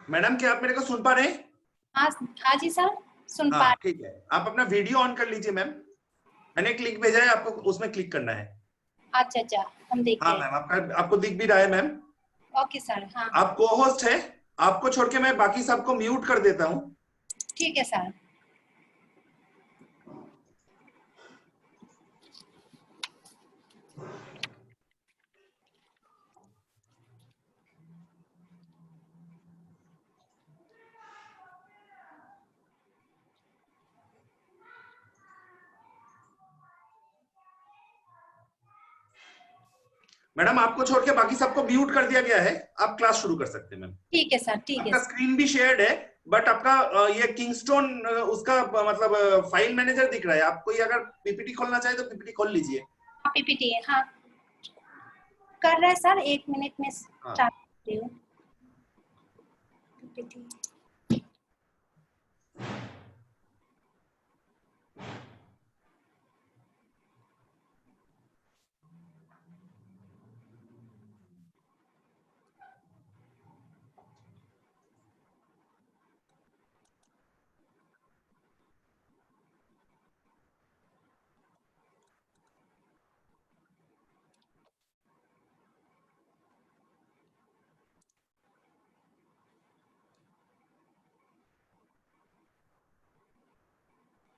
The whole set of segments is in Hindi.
मैडम क्या आप मेरे को सुन पा रहे हैं? हाँ हाँ जी सर, सुन पा हाँ ठीक है, आप अपना वीडियो ऑन कर लीजिए मैम। मैंने एक लिंक भेजा है, आपको उसमें क्लिक करना है। अच्छा अच्छा, हम देखते हाँ हैं। मैम, आपको दिख भी रहा है मैम। ओके सर, हाँ आप को होस्ट है, आपको छोड़ के मैं बाकी सबको म्यूट कर देता हूँ। ठीक है सर। मैडम आपको छोड़ के बाकी सबको म्यूट कर दिया गया है, आप क्लास शुरू कर सकते हैं मैम। ठीक है सर, ठीक है आपका सर। स्क्रीन भी शेयर्ड है, बट आपका ये किंगस्टोन उसका मतलब फाइल मैनेजर दिख रहा है। आप कोई अगर पीपीटी खोलना चाहे तो पीपीटी खोल लीजिए। पीपीटी है, हाँ कर रहा है सर, 1 मिनट में हाँ स्टार्ट कर रही हूँ। पीपीटी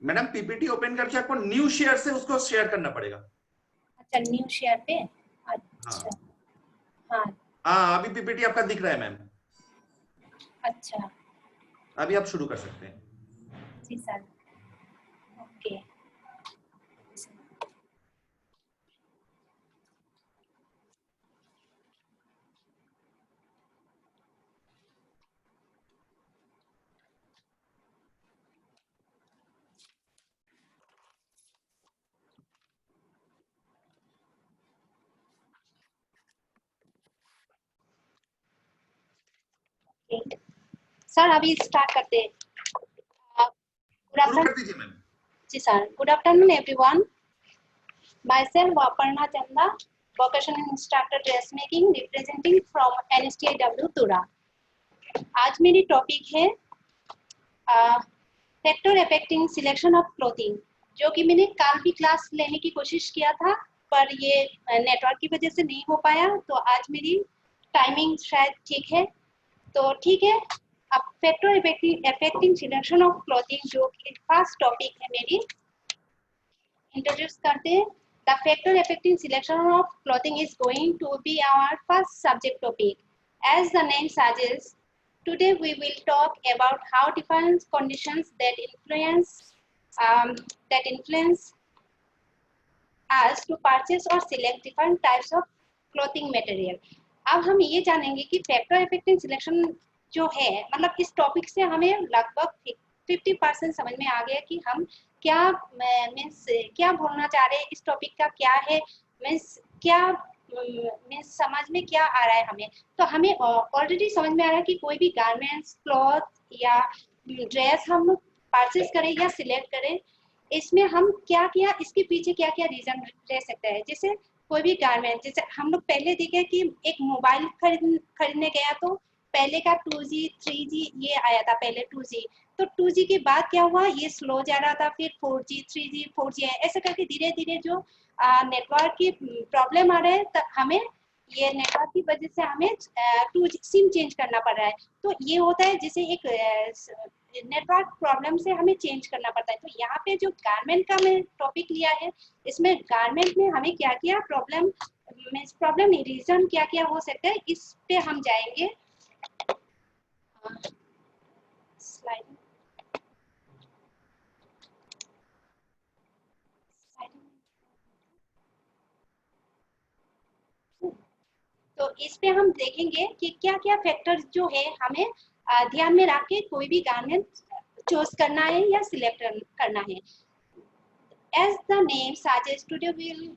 मैडम पीपीटी ओपन करके आपको न्यू शेयर से उसको शेयर करना पड़ेगा। अच्छा, न्यू शेयर पे। अच्छा हाँ हाँ। हाँ, अभी पीपीटी आपका दिख रहा है मैम। अच्छा अभी आप शुरू कर सकते हैं। जी सर, ओके। सर अभी स्टार्ट करते हैं। गुड शुरू आफ्टरनून। कर दीजिए मैम। जी sir, good afternoon everyone. Myself Aparna Chanda, vocational instructor dressmaking representing from NSTIW Tura। आज मेरी टॉपिक है factor affecting selection of clothing, जो कि मैंने कल भी क्लास लेने की कोशिश किया था, पर ये नेटवर्क की वजह से नहीं हो पाया। तो आज मेरी टाइमिंग शायद ठीक है, तो ठीक है। अब factor affecting selection of clothing, जो कि फर्स्ट टॉपिक है मेरी, इंट्रोड्यूस करते हैं। The factor affecting selection of clothing is going to be our first subject topic. As the name suggests, today we will talk about how different conditions um, that influence us to purchase or select different types of clothing material. अब हम ये जानेंगे कि फैक्टर अफेक्टिंग सिलेक्शन जो है, मतलब इस टॉपिक से हमें लगभग 50% समझ में आ गया कि हम क्या मीन्स क्या बोलना चाह रहे हैं, इस टॉपिक का क्या है, मीन्स क्या मीन्स समझ में क्या आ रहा है हमें। तो हमें ऑलरेडी समझ में आ रहा है कि कोई भी गारमेंट्स, क्लॉथ या ड्रेस हम परचेज करें या सिलेक्ट करें, इसमें हम क्या किया, इसके पीछे क्या क्या रीजन रह सकता है। जैसे कोई भी गारमेंट, जैसे हम लोग पहले देखे कि एक मोबाइल खरीदने गया, तो पहले का 2G 3G ये आया था, पहले 2G, तो 2G के बाद क्या हुआ, ये स्लो जा रहा था, फिर 4G 3G 4G है, ऐसे करके धीरे धीरे जो नेटवर्क की प्रॉब्लम आ रहा है, तो हमें ये नेटवर्क की वजह से हमें 2G सिम चेंज करना पड़ रहा है। तो ये होता है, जैसे एक नेटवर्क प्रॉब्लम से हमें चेंज करना पड़ता है। तो यहाँ पे जो गारमेंट का मैं टॉपिक लिया है, इसमें गारमेंट में हमें क्या क्या प्रॉब्लम नहीं, रीजन क्या क्या हो सकता है, इस पे हम जाएंगे। स्लाइड तो इस पे हम देखेंगे कि क्या क्या फैक्टर जो है हमें ध्यान में रख के कोई भी गारमेंट चूज करना है या सिलेक्ट करना है। As the name suggests, today we will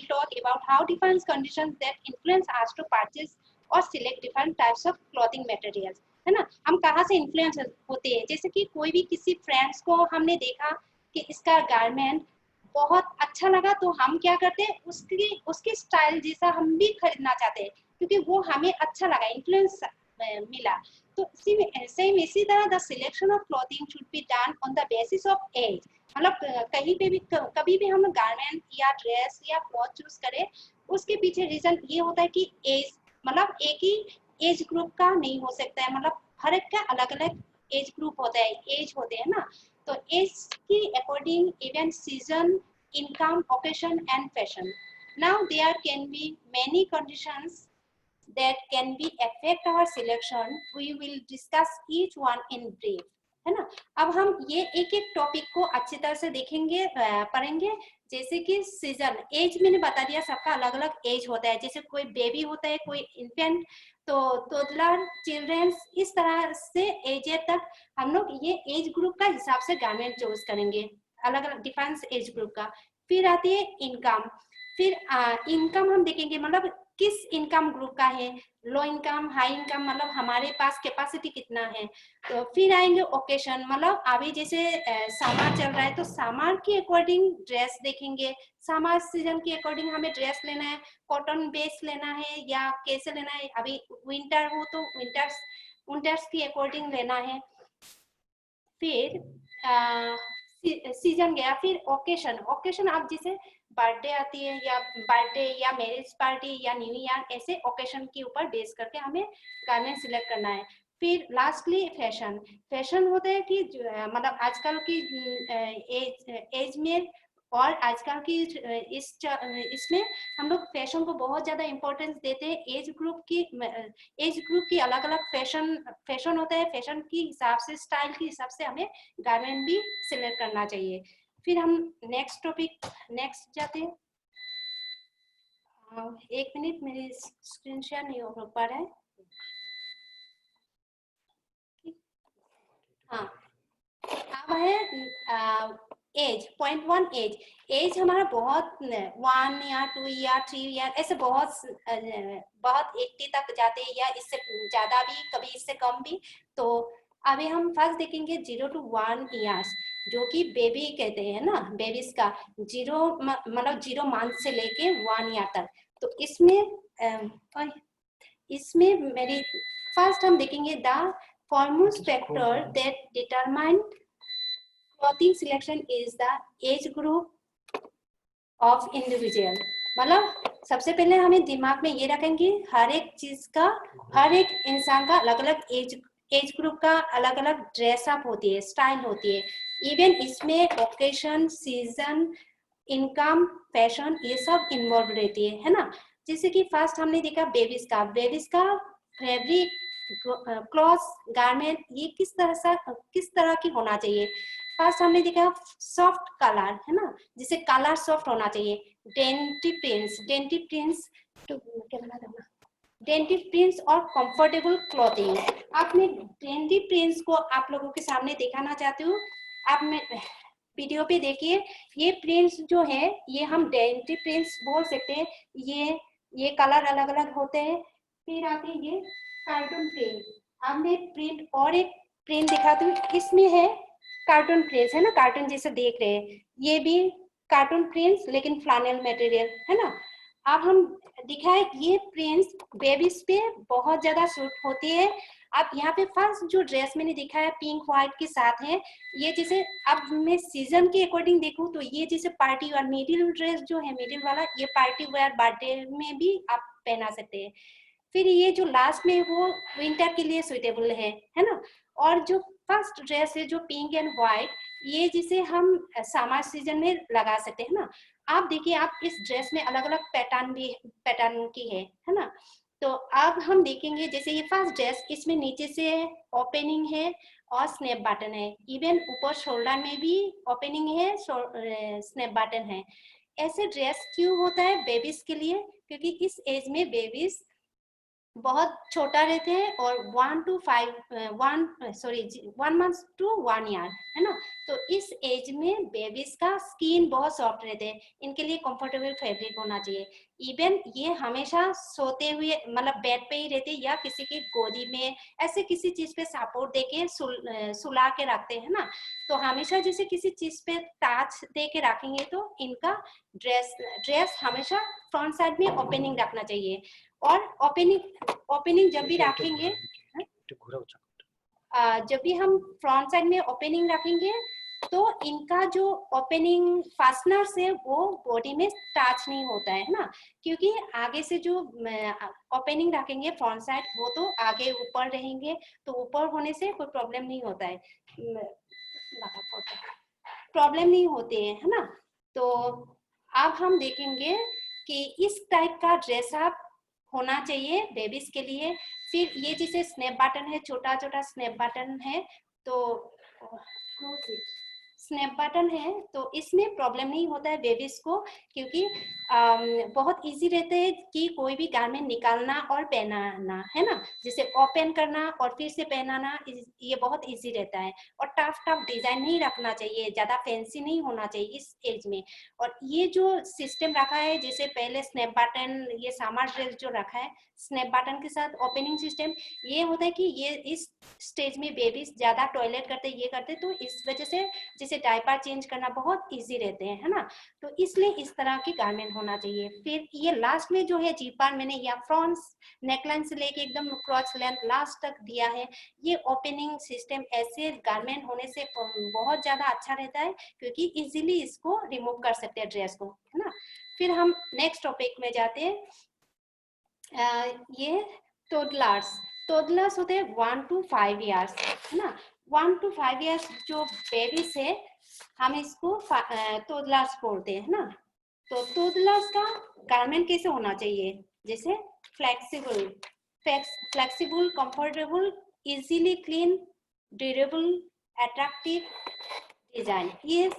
talk about how different conditions that influence us to purchase or select different types of clothing materials, है ना। हम कहाँ से इन्फ्लुएंस होते हैं, जैसे कि कोई भी किसी फ्रेंड्स को हमने देखा कि इसका गारमेंट बहुत अच्छा लगा, तो हम क्या करते हैं, उसकी स्टाइल जैसा हम भी खरीदना चाहते हैं। क्योंकि वो हमें अच्छा लगा, इन्फ्लुएंस मिला। तो सेम इसी तरह the selection of clothing should be done on the basis of age. मतलब कहीं पे भी कभी भी हम गारमेंट या ड्रेस या क्लॉथ चूज करें, उसके पीछे रीजन ये होता है कि एज, मतलब एक ही एज ग्रुप का नहीं हो सकता है, मतलब हर एक का अलग अलग एज ग्रुप होता है, एज होते हैं ना। तो एज की according even season, income, occasion and fashion. Now there can be many conditions that can be affect our selection. We will discuss each one in brief, है ना। अब हम ये एक एक टॉपिक को अच्छी तरह से देखेंगे, पढ़ेंगे। जैसे कि सीजन, एज मैंने बता दिया, सबका अलग अलग एज होता है। जैसे कोई बेबी होता है, कोई इन्फेंट, तो टोडलर, चिल्ड्रंस, इस तरह से एज तक हम लोग ये एज ग्रुप का हिसाब से गारमेंट चूज करेंगे, अलग अलग डिफरेंस एज ग्रुप का। फिर आती है इनकम। फिर इनकम हम देखेंगे, मतलब किस इनकम ग्रुप का है, लो इनकम, हाई इनकम, मतलब हमारे पास कैपेसिटी कितना है। तो फिर आएंगे ओकेशन, मतलब अभी जैसे समर चल रहा है तो समर के अकॉर्डिंग ड्रेस देखेंगे, समर सीजन के अकॉर्डिंग हमें ड्रेस लेना है, कॉटन बेस लेना है या कैसे लेना है। अभी विंटर हो तो विंटर्स के अकॉर्डिंग लेना है। फिर सीजन गया। फिर ओकेशन, ओकेशन आप जैसे बर्थडे आती है या बर्थडे या मैरिज पार्टी या न्यू ईयर, ऐसे ओकेशन के ऊपर बेस करके हमें गारमेंट सिलेक्ट करना है। फिर लास्टली फैशन, फैशन होता है कि मतलब आजकल की एज में और आजकल की इसमें हम लोग फैशन को बहुत ज्यादा इम्पोर्टेंस देते हैं। एज ग्रुप की अलग अलग फैशन होता है, फैशन के हिसाब से, स्टाइल के हिसाब से हमें गारमेंट भी सिलेक्ट करना चाहिए। फिर हम नेक्स्ट टॉपिक, नेक्स्ट जाते हैं। एक मिनट, मेरी स्क्रीन शेयर नहीं हो पा रहा है। हाँ, अब है एज, पॉइंट 1 एज। एज हमारा बहुत 1 या 2 या 3 या ऐसे बहुत 80 तक जाते हैं या इससे ज्यादा भी, कभी इससे कम भी। तो अभी हम फर्स्ट देखेंगे 0 to 1 ईयर्स, जो कि बेबी कहते हैं ना, बेबीज का 0 मतलब 0 मंथ से लेके 1 ईयर तक। तो इसमें मेरी फर्स्ट हम देखेंगे the foremost factor that determine clothing selection is the age group of individual। मतलब सबसे पहले हमें दिमाग में ये रखेंगे, हर एक चीज का, हर एक इंसान का अलग अलग एज ग्रुप का अलग अलग ड्रेस अप होती है, स्टाइल होती है। इवन इसमें ओकेशन, सीजन, इनकम, फैशन, ये सब इन्वॉल्व रहती है ना। जैसे कि फर्स्ट हमने देखा बेबीज का फैब्रिक, क्लॉथ, गारमेंट, ये किस तरह की होना चाहिए। फर्स्ट हमने देखा सॉफ्ट कलर, है ना, जैसे कलर सॉफ्ट होना चाहिए। डेंटिक प्रिंट्स और कंफर्टेबल क्लॉथिंग। आप मैं डेंटिक प्रिंट्स को आप लोगों के सामने दिखाना चाहती हूँ। आप मैं वीडियो पे देखिए, ये प्रिंट्स जो है ये हम डेंटिक प्रिंट्स बोल सकते हैं। ये कलर अलग अलग होते हैं। फिर आते हैं ये कार्टून प्रिंट। अब मैं प्रिंट और एक प्रिंट दिखाती हूँ, इसमें है कार्टून प्रिंट्स, है ना, कार्टून जैसे देख रहे हैं, ये भी कार्टून प्रिंट्स लेकिन फ्लानेल मटेरियल, है ना। अब हम दिखाए ये प्रिंट्स बेबीज पे बहुत ज्यादा सूट होती है। अब यहाँ पे फर्स्ट जो ड्रेस मैंने दिखाया पिंक व्हाइट के साथ है, ये जैसे अब मैं सीजन के अकॉर्डिंग देखूं तो ये जैसे पार्टी वेयर मिडिल ड्रेस जो है, मिडिल वाला, ये पार्टी वेयर बर्थडे में भी आप पहना सकते हैं। फिर ये जो लास्ट में वो विंटर के लिए सुइटेबल है ना। और जो फर्स्ट ड्रेस है जो पिंक एंड व्हाइट, ये जिसे हम समर सीजन में लगा सकते हैं ना। आप देखिए, आप इस ड्रेस में अलग अलग पैटर्न की है ना। तो अब हम देखेंगे जैसे ये फर्स्ट ड्रेस, इसमें नीचे से ओपनिंग है और स्नैप बटन है। इवन ऊपर शोल्डर में भी ओपनिंग है, स्नैप बटन है। ऐसे ड्रेस क्यों होता है बेबीज के लिए? क्योंकि इस एज में बेबीज बहुत छोटा रहते हैं और 1 मंथ टू 1 ईयर, है ना। तो इस एज में बेबीज का स्किन बहुत सॉफ्ट रहते हैं, इनके लिए कंफर्टेबल फैब्रिक होना चाहिए। इवन ये हमेशा सोते हुए, मतलब बेड पे ही रहते या किसी की गोदी में, ऐसे किसी चीज पे सपोर्ट देके सुला के रखते हैं ना। तो हमेशा जैसे किसी चीज पे टच दे के रखेंगे तो इनका ड्रेस हमेशा फ्रंट साइड में ओपनिंग रखना चाहिए। और ओपनिंग जब भी रखेंगे, जब भी हम फ्रंट साइड में ओपनिंग रखेंगे तो इनका जो ओपनिंग फास्टनर्स है वो बॉडी में टच नहीं होता है ना, क्योंकि आगे से जो ओपनिंग रखेंगे फ्रंट साइड वो तो आगे ऊपर रहेंगे, तो ऊपर होने से कोई प्रॉब्लम नहीं होता है, प्रॉब्लम नहीं होते हैं, है ना। तो अब हम देखेंगे कि इस टाइप का ड्रेस अप होना चाहिए बेबीज के लिए। फिर ये जैसे स्नैप बटन है, छोटा छोटा स्नैप बटन है, तो स्नैप बटन है तो इसमें प्रॉब्लम नहीं होता है बेबीज को, क्योंकि बहुत इजी रहता है कि कोई भी गारमेंट निकालना और पहनाना, है ना, जैसे ओपन करना और फिर से पहनाना, ये बहुत इजी रहता है। और टफ टफ डिजाइन नहीं रखना चाहिए, ज्यादा फैंसी नहीं होना चाहिए इस एज में। और ये जो सिस्टम रखा है, जैसे पहले स्नैप बटन, ये समर ड्रेस जो रखा है स्नैप बटन के साथ ओपनिंग सिस्टम, ये होता है कि ये इस स्टेज में बेबीज ज्यादा टॉयलेट करते, ये करते, तो इस वजह से जैसे डायपर चेंज करना बहुत इजी रहते हैं, है ना। तो इसलिए इस तरह की गारमेंट होना चाहिए। फिर ये लास्ट में जो है जीपान मैंने या फ्रंट नेकलाइन से लेके एकदम क्रॉच लेंथ लास्ट तक दिया है। ये ओपनिंग सिस्टम ऐसे गारमेंट होने से बहुत ज्यादा अच्छा रहता है, क्योंकि इजीली इसको रिमूव कर सकते हैं ड्रेस को, है ना। फिर हम नेक्स्ट टॉपिक में जाते हैं। ये टोडलर्स होते हैं 1 to 5 years, है ना। 1 to 5 years जो बेबीज है हम इसको टोडलर्स बोलते हैं, है ना। तो टोडलर्स का गारमेंट कैसे होना चाहिए, जैसे flexible, comfortable, easily clean, durable, attractive design, ये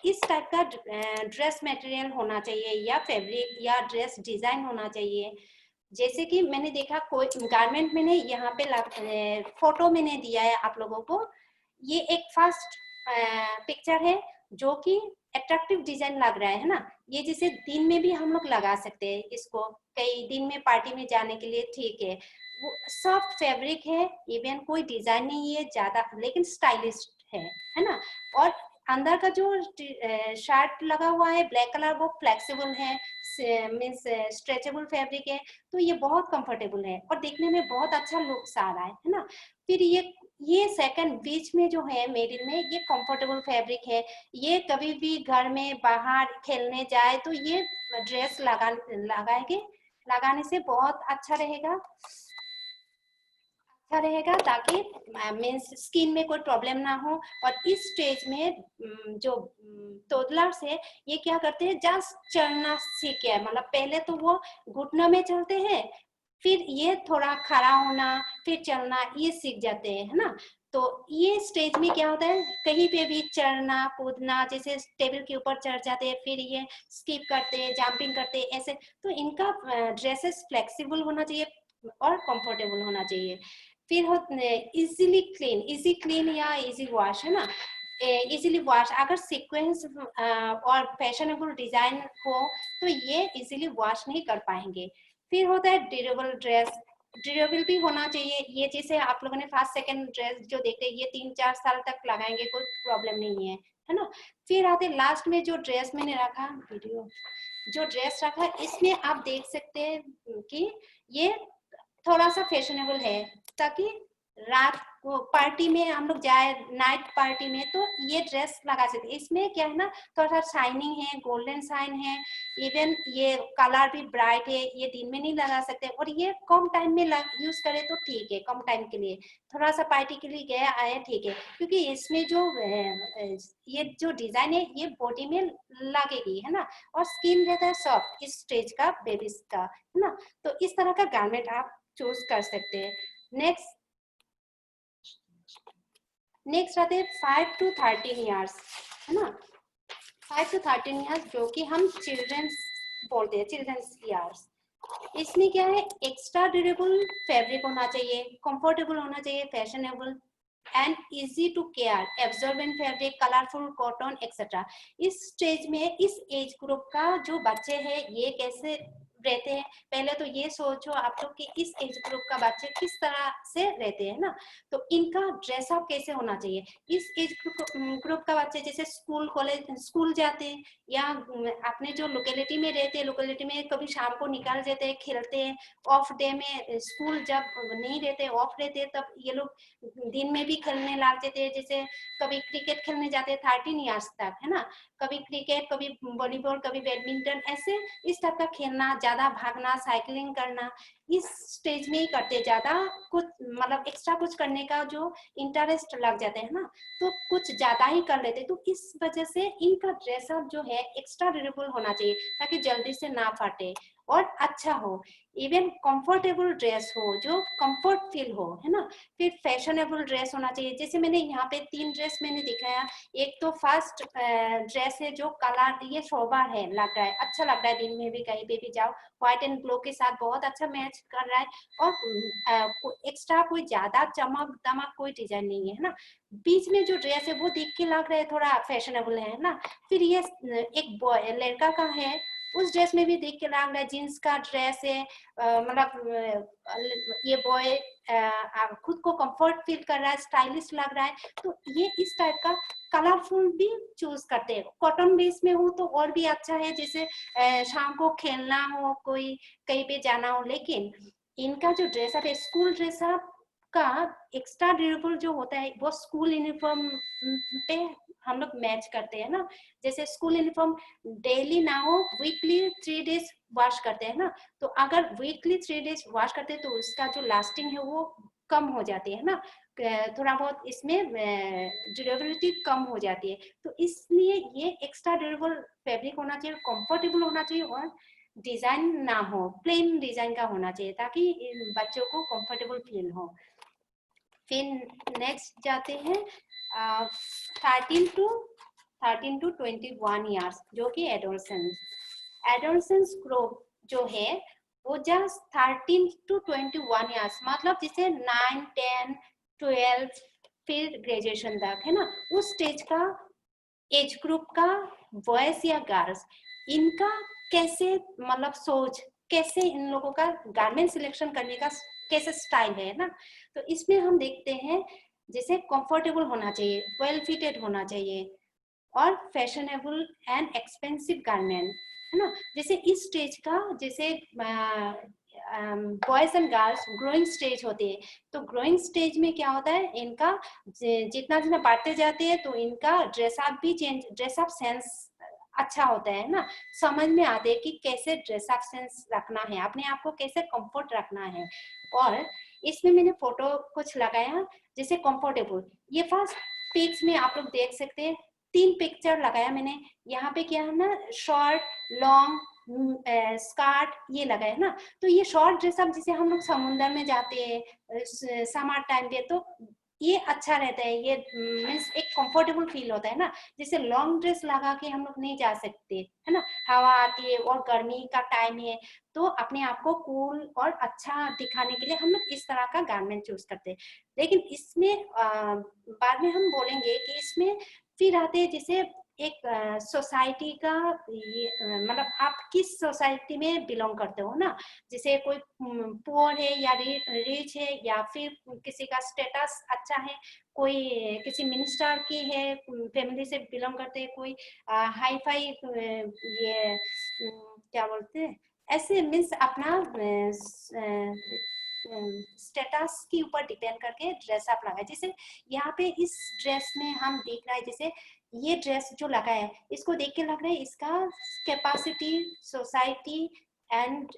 इस टाइप का ड्रेस मटेरियल होना चाहिए या फैब्रिक या ड्रेस डिजाइन होना चाहिए। जैसे कि मैंने देखा कोई गारमेंट मैंने यहाँ पे फोटो मैंने दिया है आप लोगों को। ये एक फर्स्ट पिक्चर है जो कि अट्रैक्टिव डिजाइन लग रहा है ना। ये जैसे दिन में भी हम लोग लगा सकते हैं, इसको कई दिन में पार्टी में जाने के लिए ठीक है। वो सॉफ्ट फैब्रिक है, इवन कोई डिजाइन नहीं है ज्यादा, लेकिन स्टाइलिश है ना। और अंदर का जो शर्ट लगा हुआ है ब्लैक कलर, वो फ्लेक्सिबल है, मीन्स स्ट्रेचेबल फैब्रिक है, तो ये बहुत कंफर्टेबल है और देखने में बहुत अच्छा लुक्स आ रहा है ना। फिर ये सेकंड बीच में जो है मिडिल में, ये कंफर्टेबल फैब्रिक है। ये कभी भी घर में बाहर खेलने जाए तो ये ड्रेस लगाने से बहुत अच्छा रहेगा, ताकि मीन्स स्किन में कोई प्रॉब्लम ना हो। और इस स्टेज में जो टोडलर्स है ये क्या करते हैं, जस्ट चलना सीख गया, मतलब पहले तो वो घुटनों में चलते हैं, फिर ये थोड़ा खड़ा होना, फिर चलना, ये सीख जाते हैं, है ना। तो ये स्टेज में क्या होता है, कहीं पे भी चढ़ना कूदना, जैसे टेबल के ऊपर चढ़ जाते हैं, फिर ये स्किप करते हैं, जंपिंग करते हैं, ऐसे। तो इनका ड्रेसेस फ्लेक्सिबल होना चाहिए और कंफर्टेबल होना चाहिए। फिर इजी क्लीन या इजी वॉश, है ना। इजीली वॉश, अगर सीक्वेंस और फैशनेबल डिजाइन हो तो ये इजीली वॉश नहीं कर पाएंगे। फिर होता है ड्यूरेबल ड्रेस, ड्यूरेबल भी होना चाहिए। ये जैसे आप लोगों ने फर्स्ट सेकंड ड्रेस जो देखते हैं, ये 3-4 साल तक लगाएंगे, कोई प्रॉब्लम नहीं है ना। फिर आते लास्ट में जो ड्रेस मैंने रखा, जो ड्रेस रखा, इसमें आप देख सकते हैं कि ये थोड़ा सा फैशनेबल है, ताकि रात को पार्टी में हम लोग जाए, नाइट पार्टी में, तो ये ड्रेस लगा सकते हैं। इसमें क्या है ना, थोड़ा सा शाइनिंग है, गोल्डन शाइन है, इवन ये कलर भी ब्राइट है। ये दिन में नहीं लगा सकते, और ये कम टाइम में यूज करें तो ठीक है, कम टाइम के लिए थोड़ा सा पार्टी के लिए गया आया ठीक है, क्योंकि इसमें जो ये जो डिजाइन है ये बॉडी में लगेगी, है ना। और स्किन रहता है सॉफ्ट इस स्टेज का बेबीज का, है ना। तो इस तरह का गारमेंट आप चूज कर सकते हैं। नेक्स्ट आते हैं 5 to 13 ईयर्स, है ना। 5 to 13 ईयर्स जो कि हम चिल्ड्रंस बोलते हैं, चिल्ड्रंस ईयर्स। इसमें क्या है, एक्स्ट्रा ड्यूरेबल फैब्रिक होना चाहिए, कंफर्टेबल होना चाहिए, fashionable and easy to care, absorbent fabric, colourful cotton etcetera. इस स्टेज में, इस एज ग्रुप का जो बच्चे हैं, ये कैसे रहते हैं, पहले तो ये सोचो आप लोग कि इस एज ग्रुप का बच्चे किस तरह से रहते हैं ना, तो इनका ड्रेसअप कैसे होना चाहिए। इस एज ग्रुप का बच्चे जैसे स्कूल कॉलेज स्कूल जाते हैं या अपने जो लोकेलिटी में रहते हैं, लोकेलिटी में कभी शाम को निकाल देते हैं, खेलते हैं, ऑफ डे में स्कूल जब नहीं रहते ऑफ रहते तब ये लोग दिन में भी खेलने लग जाते हैं, जैसे कभी क्रिकेट खेलने जाते हैं 13 ईयर्स तक, है ना, कभी क्रिकेट कभी वॉलीबॉल कभी बैडमिंटन, ऐसे इस टाइप का खेलना, ज्यादा भागना साइकिलिंग करना इस स्टेज में ही करते, ज्यादा कुछ मतलब एक्स्ट्रा कुछ करने का जो इंटरेस्ट लग जाते हैं ना, तो कुछ ज्यादा ही कर लेते, तो इस वजह से इनका ड्रेसअप जो है एक्स्ट्रा ड्यूरेबल होना चाहिए ताकि जल्दी से ना फटे और अच्छा हो, इवन कंफर्टेबल ड्रेस हो जो कंफर्ट फील हो, है ना। फिर फैशनेबल ड्रेस होना चाहिए, जैसे मैंने यहाँ पे 3 ड्रेस मैंने दिखाया, एक तो फर्स्ट ड्रेस है जो कलर ये सोबर है, लग रहा है अच्छा लग रहा है, दिन में भी कहीं पे भी जाओ व्हाइट एंड ब्लू के साथ बहुत अच्छा मैच कर रहा है, और एक्स्ट्रा कोई ज्यादा चमक दमक कोई डिजाइन नहीं है ना। बीच में जो ड्रेस है वो देख के लग रहा है थोड़ा फैशनेबल है ना। फिर ये एक बॉय लड़का का है, उस ड्रेस में भी देख के लग रहा है जींस का ड्रेस है, मतलब ये बॉय खुद को कंफर्ट फील कर रहा है, स्टाइलिश लग रहा है, तो ये इस टाइप का कलरफुल भी चूज करते हैं। कॉटन बेस में हो तो और भी अच्छा है, जैसे शाम को खेलना हो, कोई कहीं पे जाना हो, लेकिन इनका जो ड्रेसअप है स्कूल ड्रेसअप का एक्स्ट्रा ड्यूरेबल जो होता है वो स्कूल यूनिफॉर्म पे हम लोग मैच करते हैं ना, जैसे स्कूल यूनिफॉर्म डेली ना हो वीकली 3 डेज वॉश करते हैं ना, तो अगर वीकली 3 डेज वॉश करते हैं तो उसका जो लास्टिंग है वो कम हो जाती है ना, थोड़ा बहुत इसमें ड्यूरेबिलिटी कम हो जाती है, तो इसलिए ये एक्स्ट्रा ड्यूरेबल फैब्रिक होना चाहिए, कंफर्टेबल होना चाहिए और डिजाइन ना हो, प्लेन डिजाइन का होना चाहिए ताकि बच्चों को कंफर्टेबल फील हो। फिर नेक्स्ट जाते हैं 13 टू 21 ईयर्स जो कि एडोलसेंस ग्रुप जो है वो जस्ट 13 टू 21 ईयर्स, मतलब जिसे 9, 10, 12 फिर ग्रेजुएशन तक, है ना, उस स्टेज का एज ग्रुप का बॉयज या गर्ल्स इनका कैसे मतलब सोच, कैसे इन लोगों का गारमेंट सिलेक्शन करने का कैसे स्टाइल है ना, तो इसमें हम देखते हैं जैसे कंफर्टेबल होना चाहिए, वेल फिटेड होना चाहिए और फैशनेबल एंड एक्सपेंसिव गारमेंट, है ना। जैसे इस स्टेज का जैसे boys and girls growing stage होती है, तो ग्रोइंग स्टेज में क्या होता है इनका जितना जितना बढ़ते जाते हैं तो इनका ड्रेसअप भी चेंज, ड्रेसअप सेंस अच्छा होता है ना, समझ में आते हैं कि कैसे ड्रेसअप सेंस रखना है, अपने आप को कैसे कंफर्ट रखना है। और इसमें मैंने फोटो कुछ लगाया जैसे कंफर्टेबल, ये फर्स्ट पिक्स में आप लोग देख सकते हैं 3 पिक्चर लगाया मैंने, यहाँ पे क्या है ना शॉर्ट लॉन्ग स्कर्ट ये लगाया ना, तो ये शॉर्ट ड्रेसअप जैसे हम लोग समुद्र में जाते हैं समर टाइम पे तो ये अच्छा रहता है, ये मीन्स एक कंफर्टेबल फील होता है ना, जैसे लॉन्ग ड्रेस लगा के हम लोग नहीं जा सकते, है ना, हवा आती है और गर्मी का टाइम है, तो अपने आप को कूल और अच्छा दिखाने के लिए हम लोग इस तरह का गारमेंट चूज करते हैं। लेकिन इसमें बाद में हम बोलेंगे कि इसमें फिर आते हैं जैसे एक सोसाइटी का ये मतलब आप किस सोसाइटी में बिलोंग करते हो ना, जैसे कोई पुअर है या रिच है या फिर किसी का स्टेटस अच्छा है, कोई किसी मिनिस्टर की है फैमिली से बिलोंग करते हैं, कोई हाई फाई ये क्या बोलते हैं ऐसे मीन्स अपना स्टेटस के ऊपर डिपेंड करके ड्रेस अप लगा है। जैसे यहाँ पे इस ड्रेस में हम देख रहा है जैसे ये ड्रेस जो लगा है इसको देख के लग रहा है इसका कैपेसिटी सोसाइटी एंड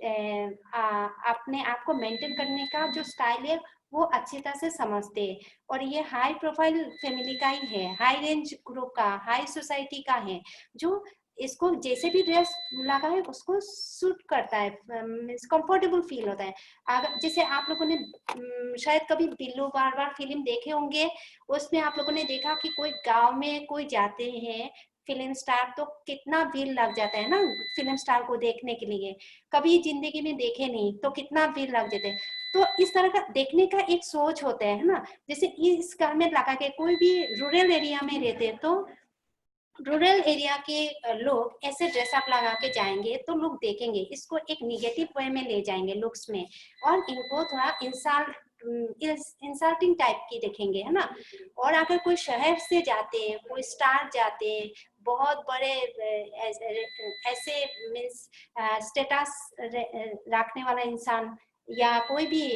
अपने आप को मेंटेन करने का जो स्टाइल है वो अच्छी तरह से समझते हैं, और ये हाई प्रोफाइल फैमिली का ही है, हाई रेंज ग्रुप का, हाई सोसाइटी का है, जो इसको जैसे भी ड्रेस लगा है उसको सूट करता है, कंफर्टेबल फील होता है। अगर जैसे आप लोगों ने शायद कभी बिल्लू बार बार फिल्म देखे होंगे, उसमें आप लोगों ने देखा कि कोई गांव में कोई जाते हैं फिल्म स्टार तो कितना भीड़ लग जाता है ना फिल्म स्टार को देखने के लिए, कभी जिंदगी में देखे नहीं तो कितना भीड़ लग जाते हैं, तो इस तरह का देखने का एक सोच होता है ना। जैसे इस गारमेंट लगा के कोई भी रूरल एरिया में रहते हैं तो रूरल एरिया के लोग ऐसे ड्रेसअप लगा के जाएंगे तो लोग देखेंगे, इसको एक निगेटिव वे में ले जाएंगे लुक्स में, और इनको थोड़ा इंसल्टिंग टाइप की देखेंगे, है ना। और अगर कोई शहर से जाते, कोई स्टार जाते, बहुत बड़े ऐसे मीन्स स्टेटस रखने वाला इंसान, या कोई भी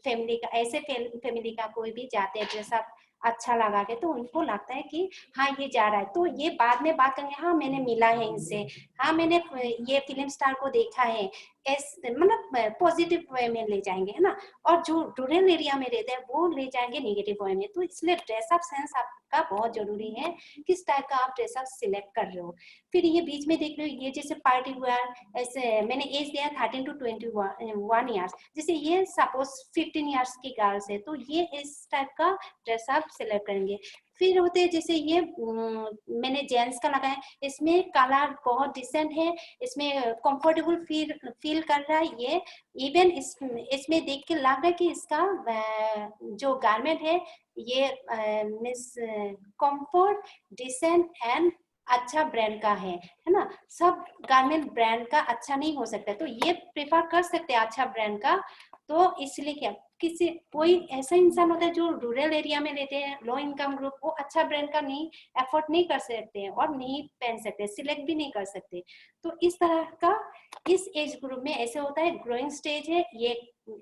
फैमिली का, ऐसे फैमिली का कोई भी जाते हैं ड्रेसअप अच्छा लगा के, तो उनको लगता है कि हाँ ये जा रहा है, तो ये बाद में बात करेंगे, हाँ मैंने मिला है इनसे, हाँ मैंने ये फिल्म स्टार को देखा है, मतलब पॉजिटिव वे में ले जाएंगे, है ना। और जो रूरल एरिया में रहते हैं वो ले जाएंगे नेगेटिव वे में। तो इसलिए ड्रेसअप सेंस आपका बहुत जरूरी है, किस टाइप का आप ड्रेसअप सिलेक्ट कर रहे हो। फिर ये बीच में देख लो, ये जैसे पार्टी वेयर, ऐसे मैंने एज दिया 13 to 21 ईयर्स, जैसे ये सपोज 15 ईयर्स की गर्ल्स है, तो ये इस टाइप का ड्रेसअप सिलेक्ट करेंगे। फिर होते हैं जैसे ये मैंने जेंट्स का लगाया, इसमें कलर बहुत डिसेंट है, इसमें कंफर्टेबल फील कर रहा है ये, इवन इसमें देख के लग रहा है कि इसका जो गारमेंट है ये मीन्स कंफर्ट, डिसेंट एंड अच्छा ब्रांड का है ना। सब गारमेंट ब्रांड का अच्छा नहीं हो सकता, तो ये प्रेफर कर सकते हैं अच्छा ब्रांड का। तो इसलिए क्या, किसी कोई ऐसा इंसान होता है जो रूरल एरिया में रहते हैं, लो इनकम ग्रुप, वो अच्छा ब्रांड का नहीं एफोर्ड नहीं कर सकते हैं और नहीं पहन सकते, सिलेक्ट भी नहीं कर सकते। तो इस तरह का इस एज ग्रुप में ऐसे होता है, ग्रोइंग स्टेज है ये,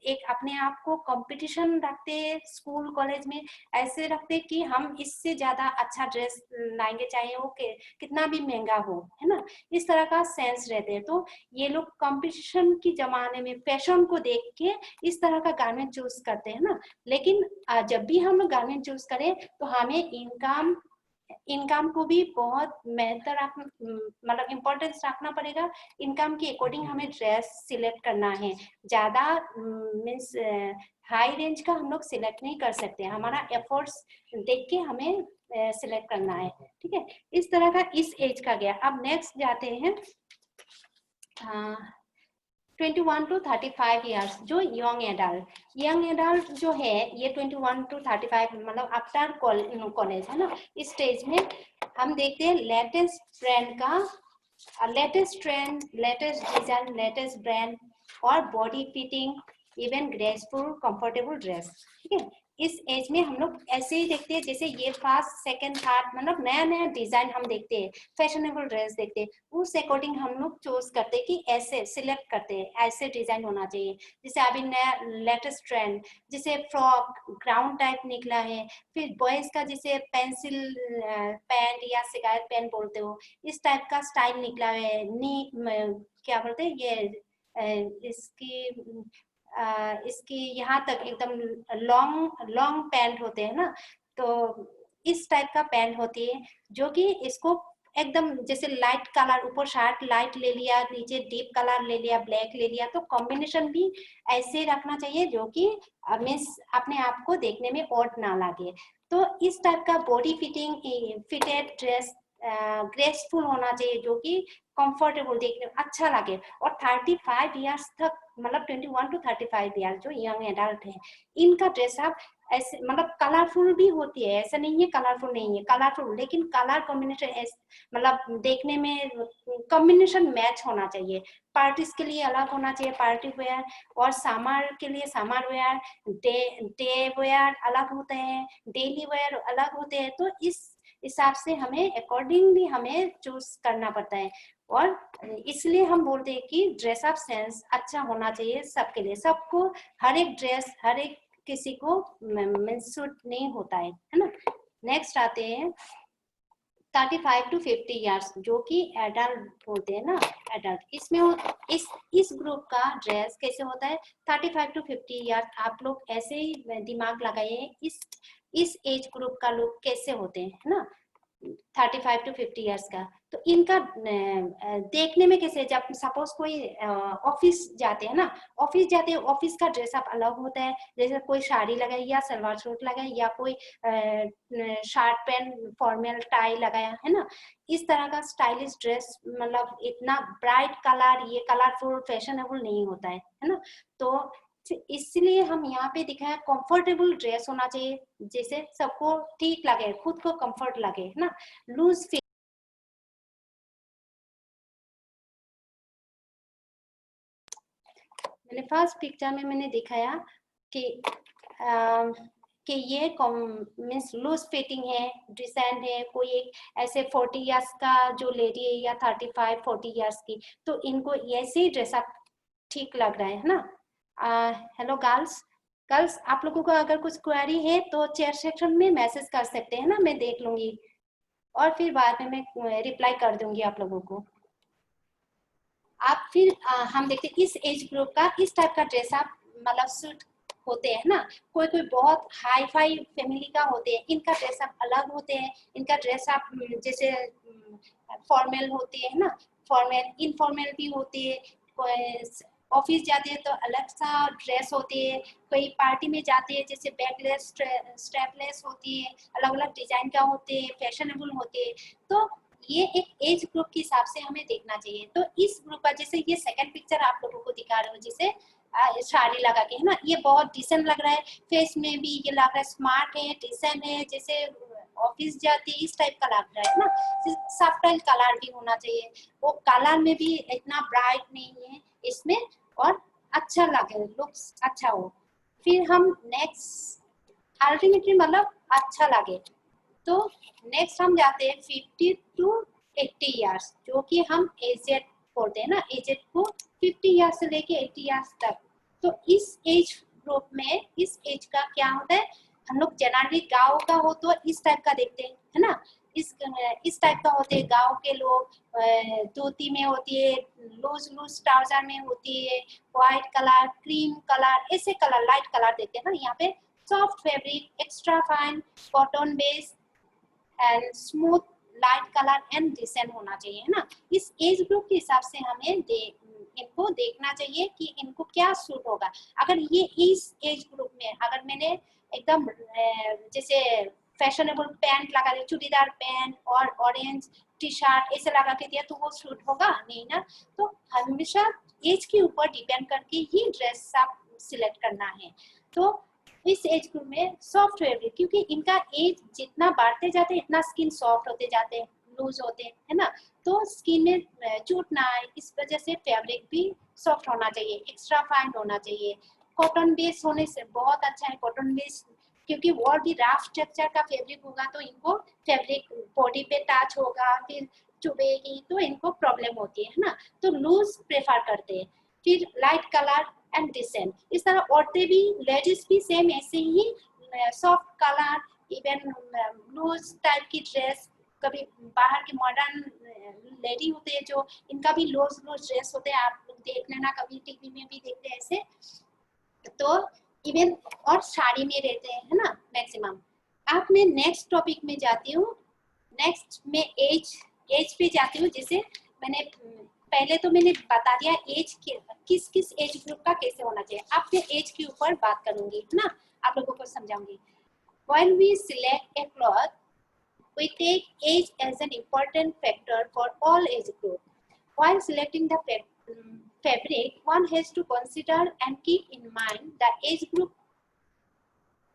एक अपने आप को कंपटीशन रखते हैं स्कूल कॉलेज में, ऐसे रखते कि हम इससे ज्यादा अच्छा ड्रेस लाएंगे, चाहे वो कितना भी महंगा हो, है ना। इस तरह का सेंस रहते हैं। तो ये लोग कंपटीशन की जमाने में फैशन को देख के इस तरह का गारमेंट चूज करते हैं ना। लेकिन जब भी हम लोग गारमेंट चूज करें तो हमें इनकम को भी बहुत महत्व मतलब इम्पोर्टेंस रखना पड़ेगा। इनकम के अकॉर्डिंग हमें ड्रेस सिलेक्ट करना है, ज्यादा मीन्स हाई रेंज का हम लोग सिलेक्ट नहीं कर सकते, हमारा एफर्ट्स देख के हमें सिलेक्ट करना है, ठीक है। इस तरह का इस एज का गया। अब नेक्स्ट जाते हैं 21 to 35 ईयर्स, जो यंग एडल्ट जो है ये 21 to 35 मतलब आफ्टर कॉलेज, है ना। इस स्टेज में हम देखते हैं लेटेस्ट ब्रांड का, latest trend, latest design, latest brand और body fitting, even graceful comfortable dress, ठीक है। इस एज में हम लोग ऐसे ही देखते हैं, जैसे ये फर्स्ट सेकंड थर्ड मतलब नया नया डिजाइन हम देखते हैं, फैशनेबल ड्रेस देखते हैं, उस अकॉर्डिंग हम लोग चूज करते हैं कि ऐसे सिलेक्ट करते हैं, ऐसे डिजाइन होना चाहिए। जैसे अभी नया लेटेस्ट ट्रेंड, जैसे फ्रॉक ग्राउंड टाइप निकला है, फिर बॉयज का जैसे पेंसिल पैंट या सिगारेट पैंट बोलते हो, इस टाइप का स्टाइल निकला है। क्या बोलते हैं ये इसकी यहाँ तक एकदम लॉन्ग लॉन्ग पैंट होते हैं ना, तो इस टाइप का पैंट होती है, जो कि इसको एकदम जैसे लाइट कलर, ऊपर शर्ट लाइट ले लिया, नीचे डीप कलर ले लिया, ब्लैक ले लिया, तो कॉम्बिनेशन भी ऐसे रखना चाहिए जो कि मीन्स अपने आप को देखने में ऑड ना लगे। तो इस टाइप का बॉडी फिटेड ड्रेस ग्रेसफुल होना चाहिए, जो कि कंफर्टेबल, देखने में अच्छा लगे। और 35 ईयर्स तक मतलब 21 to 35 ईयर जो यंग एडल्ट है, इनका ड्रेसअप ऐसे मतलब कलरफुल भी होती है, ऐसा नहीं है कलरफुल नहीं है, कलरफुल, लेकिन कलर कॉम्बिनेशन मतलब देखने में कॉम्बिनेशन मैच होना चाहिए। पार्टीज के लिए अलग होना चाहिए पार्टी वेयर, और समर के लिए समर वेयर, डे वेयर अलग होते हैं, डेली वेयर अलग होते हैं। तो इस हिसाब से हमें अकॉर्डिंगली हमें चूज करना पड़ता है। और इसलिए हम बोलते हैं कि ड्रेसअप सेंस अच्छा होना चाहिए सबके लिए, सबको हर एक ड्रेस हर एक किसी को सूट नहीं होता है ना। नेक्स्ट आते हैं 35 to 50 ईयर्स, जो कि एडल्ट बोलते हैं ना, एडल्ट। इसमें इस ग्रुप का ड्रेस कैसे होता है, 35 to 50 ईयर्स, आप लोग ऐसे ही दिमाग लगाइए इस एज ग्रुप का लोग कैसे होते हैं ना, 35 to 50 ईयर्स का। तो इनका देखने में कैसे, जब सपोज कोई ऑफिस जाते हैं ना, ऑफिस जाते हैं, ऑफिस का ड्रेसअप अलग होता है, जैसे कोई साड़ी लगाए या सलवार सूट लगाए या कोई शर्ट पैंट फॉर्मल टाई लगाया, है ना। इस तरह का स्टाइलिश ड्रेस मतलब इतना ब्राइट कलर, ये कलरफुल फैशनेबल नहीं होता है ना। तो इसलिए हम यहाँ पे दिखाया कंफर्टेबल ड्रेस होना चाहिए, जैसे सबको ठीक लगे, खुद को कंफर्ट लगे, है ना। लूज मैंने फर्स्ट पिक्चर में मैंने दिखाया कि कि ये मीन्स लूज फिटिंग है, डिसेंट है, कोई एक ऐसे 40 इयर्स का जो लेडी है या 35-40 इयर्स की, तो इनको ऐसे ही ड्रेसअप ठीक लग रहा है ना। हेलो गर्ल्स, गर्ल्स आप लोगों को अगर कुछ क्वेरी है तो चैट सेक्शन में मैसेज कर सकते हैं ना, मैं देख लूंगी और फिर बाद में मैं रिप्लाई कर दूंगी आप लोगों को। आप फिर हम देखते हैं इस एज ग्रुप का इस टाइप का ड्रेस आप मतलब सूट होते हैं ना। कोई कोई बहुत हाई फाई फैमिली का होते हैं, इनका ड्रेस अप अलग होते हैं। इनका ड्रेस अप जैसे फॉर्मल होते हैं ना, फॉर्मल इनफॉर्मल भी होते हैं। ऑफिस जाते हैं तो अलग सा ड्रेस होती है, कोई पार्टी में जाते हैं जैसे बैकलेस स्ट्रैपलेस होती है, अलग अलग डिजाइन का होते हैं, फैशनेबल होते हैं। तो ये एक एज ग्रुप के हिसाब से हमें देखना चाहिए। तो इस ग्रुप का जैसे ये सेकंड पिक्चर आप लोगों को दिखा रहे हो, जैसे साड़ी लगा के है ना, ये बहुत डिसेंट लग रहा है, फेस में भी ये लग रहा है स्मार्ट है, डिसेंट है, जैसे ऑफिस जाती है इस टाइप का लग रहा है ना। सब्टाइल कलर भी होना चाहिए, वो कलर में भी इतना ब्राइट नहीं है इसमें, और अच्छा लगे, लुक्स अच्छा हो। फिर हम नेक्स्ट अल्टीमेटली मतलब अच्छा लगे, तो नेक्स्ट हम जाते हैं 50 to 80 इयर्स, जो कि हम एजेड बोलते हैं ना, एजेड को 50 इयर्स से लेके 80 इयर्स तक। तो इस एज ग्रुप में इस एज का क्या होता है, हम लोग जनरली गाँव का हो तो इस टाइप का देखते हैं है ना। इस टाइप का होते हैं गाँव के लोग, धोती में होती है, लूज लूज ट्राउजर में होती है, व्हाइट कलर, क्रीम कलर, ऐसे कलर लाइट कलर देखते हैं ना। यहाँ पे soft fabric, extra fine cotton base and smooth light colour and decent होना चाहिए है ना। इस एज ग्रुप के हिसाब से हमें इनको देखना चाहिए कि इनको क्या सूट होगा। अगर ये इस एज ग्रुप में अगर मैंने एकदम जैसे फैशनेबल पैंट लगा दिया, चूड़ीदार पैंट और ऑरेंज टी शर्ट ऐसे लगा के दिया, तो वो सूट होगा नहीं ना। तो हमेशा एज के ऊपर डिपेंड करके ही ड्रेस आप सिलेक्ट करना है। तो इस एज ग्रुप में सॉफ्ट फैब्रिक, क्योंकि इनका एज जितना बढ़ते जाते इतना स्किन सॉफ्ट होते जाते हैं, लूज होते हैं है ना, तो स्किन में चूट ना आए, इस वजह से फैब्रिक भी सॉफ्ट होना चाहिए, एक्स्ट्रा फाइन होना चाहिए। कॉटन बेस होने से बहुत अच्छा है कॉटन बेस, क्योंकि और भी रफ स्ट्रक्चर का फैब्रिक होगा तो इनको फैब्रिक बॉडी पे टच होगा, फिर चुभेगी तो इनको प्रॉब्लम होती है ना। तो लूज प्रेफर करते हैं। फिर लाइट कलर एंड डिसेंट, इस तरह औरतें भी लेडीज भी सेम ऐसे ही soft colour, even loose type की ड्रेस, कभी बाहर की मॉडर्न लेडी होते हैं जो इनका भी लूज लूज ड्रेस होते हैं, आप लोग देख लेना कभी टीवी में भी देखते हैं ऐसे। तो इवन और साड़ी में रहते हैं है ना मैक्सिमम। अब मैं नेक्स्ट टॉपिक में जाती हूँ। नेक्स्ट में एज पे जाती हूँ। जैसे मैंने पहले तो मैंने बता दिया एज किस किस एज ग्रुप का कैसे होना चाहिए, अब मैं एज के ऊपर बात करूंगी है ना, आप लोगों को समझाऊंगी। When we select a cloth, we take age as an important factor for all age groups. While selecting the fabric, one has to consider and keep in mind the age group,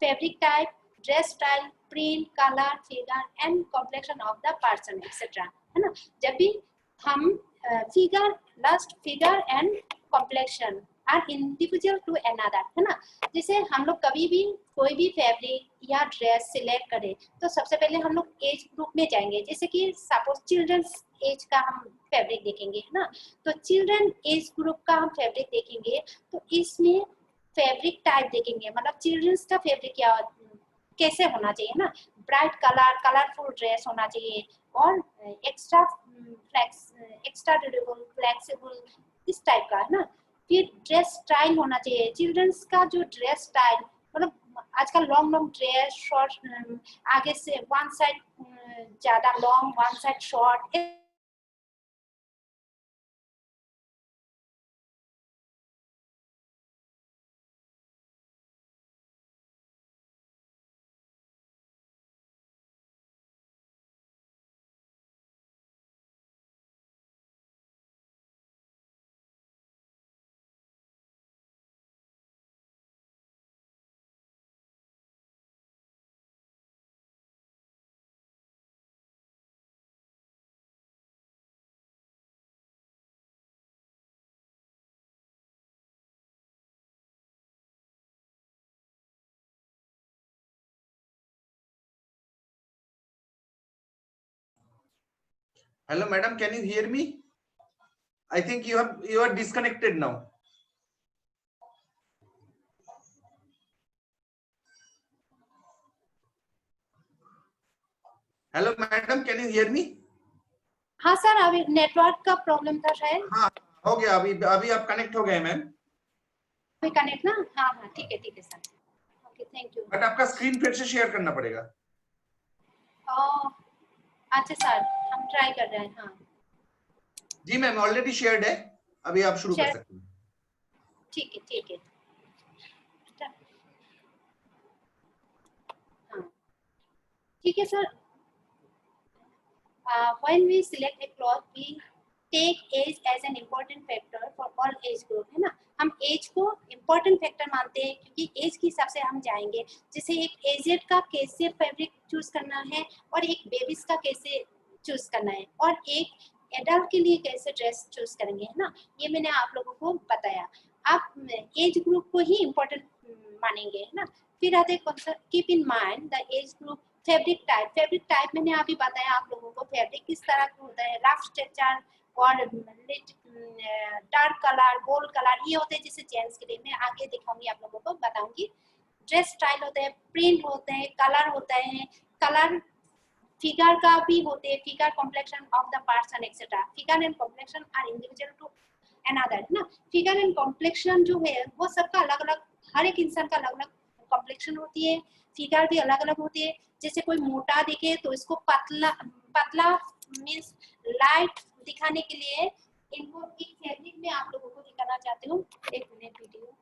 fabric type, dress style, print, color, figure and complexion of the person, etc. है ना। जब भी हम figure, lust figure and complexion are individual to another है ना। जैसे हम लोग कभी भी कोई भी फैब्रिक या ड्रेस सिलेक्ट करें तो सबसे पहले हम लोग एज ग्रुप में जाएंगे। जैसे कि सपोज चिल्ड्रंस एज का हम फैब्रिक देखेंगे है ना, तो चिल्ड्रन एज ग्रुप का हम फैब्रिक देखेंगे तो इसमें फैब्रिक टाइप देखेंगे, मतलब चिल्ड्रंस का फैब्रिक क्या कैसे होना चाहिए ना, ब्राइट कलर, कलरफुल ड्रेस होना चाहिए और एक्स्ट्रा एक्स्ट्रा ड्यूरेबल, फ्लेक्सिबल, इस टाइप का है ना। फिर ड्रेस स्टाइल होना चाहिए, चिल्ड्रंस का जो ड्रेस स्टाइल, मतलब आजकल लॉन्ग लॉन्ग ड्रेस, शॉर्ट, आगे से वन साइड ज्यादा long, one side short, Hello, madam. Can you hear me? I think you are disconnected now. Hello, madam. Can you hear me? हाँ सर, अभी नेटवर्क का प्रॉब्लम था शायद। हाँ, हो गया। अभी आप कनेक्ट हो गए मैम। अभी कनेक्ट ना? हाँ हाँ, ठीक है sir. Okay, thank you. But आपका स्क्रीन फिर से शेयर करना पड़ेगा। अच्छा सर, हम ट्राई कर रहे हैं। हाँ जी मैम, ऑलरेडी शेयर्ड है, अभी आप शुरू कर सकते हैं। ठीक है। हाँ ठीक है sir. when we select a cloth, we take age as an important factor for all age group, है ना। हम एज को इम्पोर्टेंट फैक्टर मानते हैं क्योंकि एज के हिसाब से हम जाएंगे। जैसे एक एजेड का कैसे फैब्रिक चूज करना है और एक बेबीज का कैसे चूज करना है और एक एडल्ट के लिए कैसे ड्रेस चूज करेंगे, है ना। ये मैंने आप लोगों को बताया। आप एज ग्रुप को ही इम्पोर्टेंट मानेंगे, है ना। फिर आते हैं keep in mind the age group. Fabric type मैंने अभी बताया आप लोगों को। फैब्रिक किस तरह का होता है, रफ स्ट्रक्चर और डार्क कलर, बोल्ड कलर, ये होते हैं जैसे जेंट्स के लिए। मैं आगे दिखाऊंगी, आप लोगों को बताऊंगी। ड्रेस स्टाइल होते हैं, प्रिंट होते हैं, कलर होते हैं, कलर फिगर का भी होते हैं, figure complexion of the person etcetera. Figure and complexion are individual to another, है ना। फिगर एंड कॉम्प्लेक्शन जो है वो सबका अलग अलग, हर एक इंसान का अलग अलग कॉम्प्लेक्शन होती है, फिगर भी अलग अलग होती है। जैसे कोई मोटा दिखे तो इसको पतला मीन्स लाइट दिखाने के लिए इनको एक फैब्रिक में आप लोगों को दिखाना चाहती हूँ। एक मिनट वीडियो,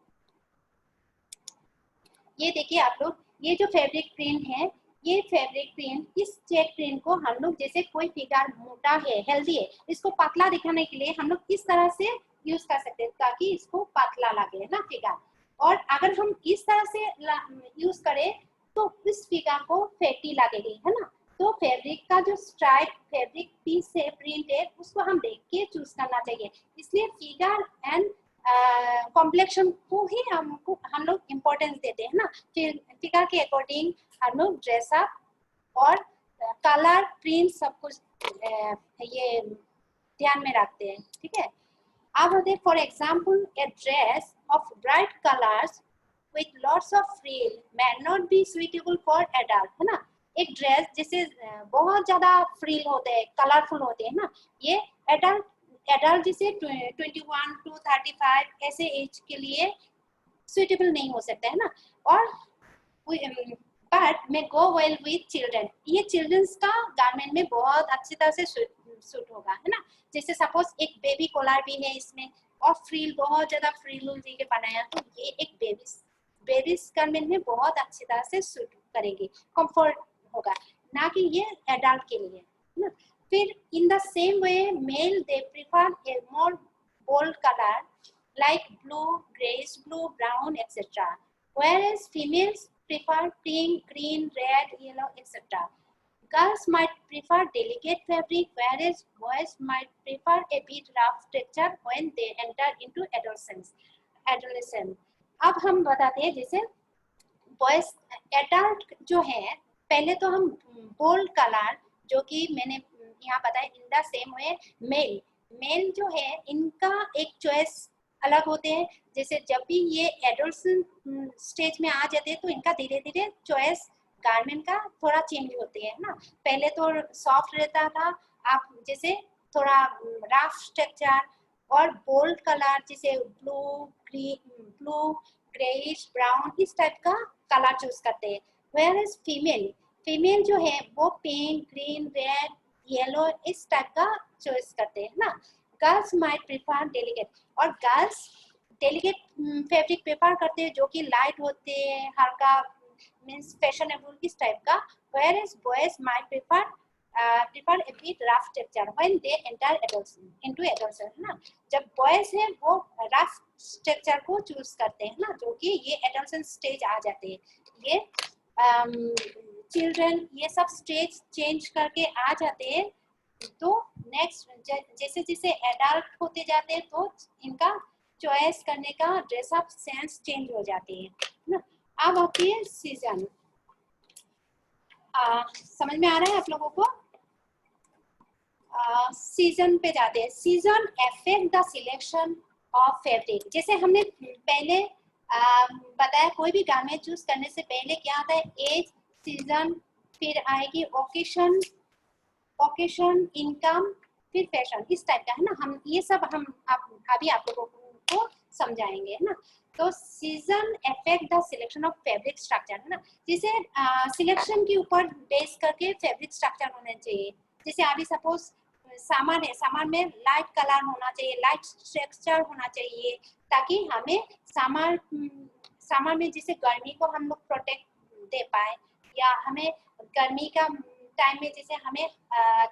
ये देखिए आप लोग, ये जो फैब्रिक प्रिंट है, ये फैब्रिक प्रिंट, इस चेक प्रिंट को हम लोग, जैसे कोई फिगर मोटा है, हेल्दी है, इसको पतला दिखाने के लिए हम लोग इस तरह से यूज कर सकते हैं ताकि इसको पतला लगे, है ना फिगर। और अगर हम इस तरह से यूज करें तो इस फिगर को फैटी लगेगी, है ना। तो फैब्रिक का जो स्ट्राइप फैब्रिक पीस है, प्रिंट है, उसको हम देख के चूज करना चाहिए। इसलिए फिगर एंड कॉम्प्लेक्शन को ही हम लोग इम्पोर्टेंस देते हैं ना। फिगर के अकॉर्डिंग हम लोग ड्रेस अप और कलर, प्रिंट सब कुछ ये ध्यान में रखते हैं, ठीक है। अब होते हैं for example a dress of bright colours with lots of frill may not be suitable for adult, है ना। एक ड्रेस जैसे बहुत ज्यादा फ्रिल होते हैं, कलरफुल होते हैं ना, ये एडल्ट जैसे 21 to 35 ऐसे एज के लिए सुइटेबल नहीं हो सकता, है ना। और but may go well with children, ये चिल्ड्रंस का गारमेंट में बहुत अच्छी तरह से सूट होगा, है ना। जैसे सपोज एक बेबी कॉलर भी है इसमें और फ्रिल बहुत ज्यादा फ्रिल दे के बनाया, तो ये एक बेबीज गारमेंट में बहुत अच्छी तरह से सूट करेगी, कंफर्ट होगा, ना कि ये एडल्ट के लिए, है ना। फिर in the same way male they prefer a more bold colour like blue, grayish blue, brown, etc. Whereas females prefer pink, green, red, yellow, etc. Girls might prefer delicate fabric, whereas boys might prefer a bit rough texture when they enter into adolescence. अब हम बताते हैं जैसे बॉयज एडल्ट जो है, पहले तो हम बोल्ड कलर जो कि मैंने यहाँ बताया, in the same way male जो है इनका एक चॉइस अलग होते हैं। जैसे जब भी ये एडोलेसेंट स्टेज में आ जाते हैं तो इनका धीरे धीरे चॉइस गारमेंट का थोड़ा चेंज होते हैं ना। पहले तो सॉफ्ट रहता था, आप जैसे थोड़ा रफ स्ट्रक्चर और बोल्ड कलर जैसे ब्लू, ग्रेइश, ब्राउन, इस टाइप का कलर चूज करते हैं। वेयरएज फीमेल जो है वो पिंक, ग्रीन, रेड, येलो इस टाइप का चॉइस करते हैं ना। गर्ल्स माइट प्रिफर डेलिकेट, और गर्ल्स डेलिकेट फैब्रिक प्रेफर करते हैं जो कि लाइट होते हैं, हल्का मींस फैशनेबल इस टाइप का। whereas boys might prefer a bit rough texture when they enter into adolescence, है ना। जब बॉयज हैं वो रफ स्ट्रक्चर को चूज करते हैं ना, जो कि ये एडोलेसेंस स्टेज आ जाते हैं, ये चिल्ड्रन ये सब स्टेज चेंज करके आ जाते हैं। तो नेक्स्ट जैसे जैसे एडल्ट होते जाते हैं तो इनका चॉइस करने का ड्रेस अप सेंस चेंज हो जाते हैं ना। अब आती है सीजन, समझ में आ रहा है आप लोगों को? सीजन पे जाते हैं। Season affect the selection of fabric. जैसे हमने पहले बताया, कोई भी गारमेंट चूज करने से पहले क्या आता है, एज, सीजन, फिर आएगी ओकेशन, इनकम, फिर फैशन, इस टाइप का है ना। हम ये सब हम अभी आप लोगों को समझाएंगे, है ना। तो season affect the selection of fabric structure, है ना। जैसे सिलेक्शन के ऊपर बेस करके फैब्रिक स्ट्रक्चर होने चाहिए। जैसे अभी सपोज सामान है, सामान में लाइट कलर होना चाहिए, लाइट स्ट्रक्चर होना चाहिए, ताकि हमें सामान में जैसे गर्मी को हम लोग प्रोटेक्ट दे पाए, या हमें गर्मी का टाइम में जैसे हमें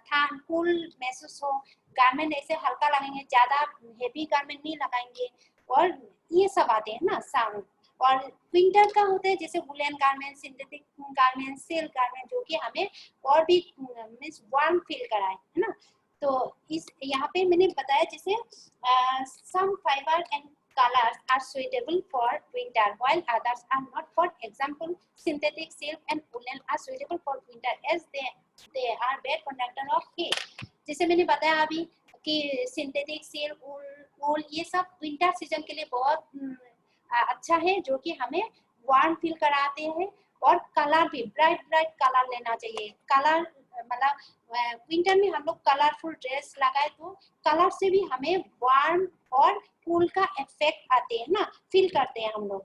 ठंड कूल महसूस हो, गारमेंट ऐसे हल्का लगाएंगे, ज्यादा हेवी गारमेंट नहीं लगाएंगे, और ये सब आते हैं ना साउंड। और विंटर का होता है जैसे woollen garment, synthetic garment, silk garment, जो कि हमें और भी मींस वार्म फील कराए, है ना। तो इस यहाँ पे मैंने बताया जैसे some fibre and colors are suitable for winter while others are not. For example, synthetic silk and woolen are suitable for winter as they are bad conductor of heat. जैसे मैंने बताया अभी कि सिंथेटिक सिल्क, वूल ये सब विंटर सीजन के लिए बहुत अच्छा है, जो कि हमें वार्म फील कराते हैं। और कलर भी ब्राइट कलर लेना चाहिए। कलर मतलब विंटर में हम लोग कलरफुल ड्रेस लगाए तो कलर से भी हमें वार्म और कूल का इफेक्ट आते हैं ना, फील करते हैं हम लोग।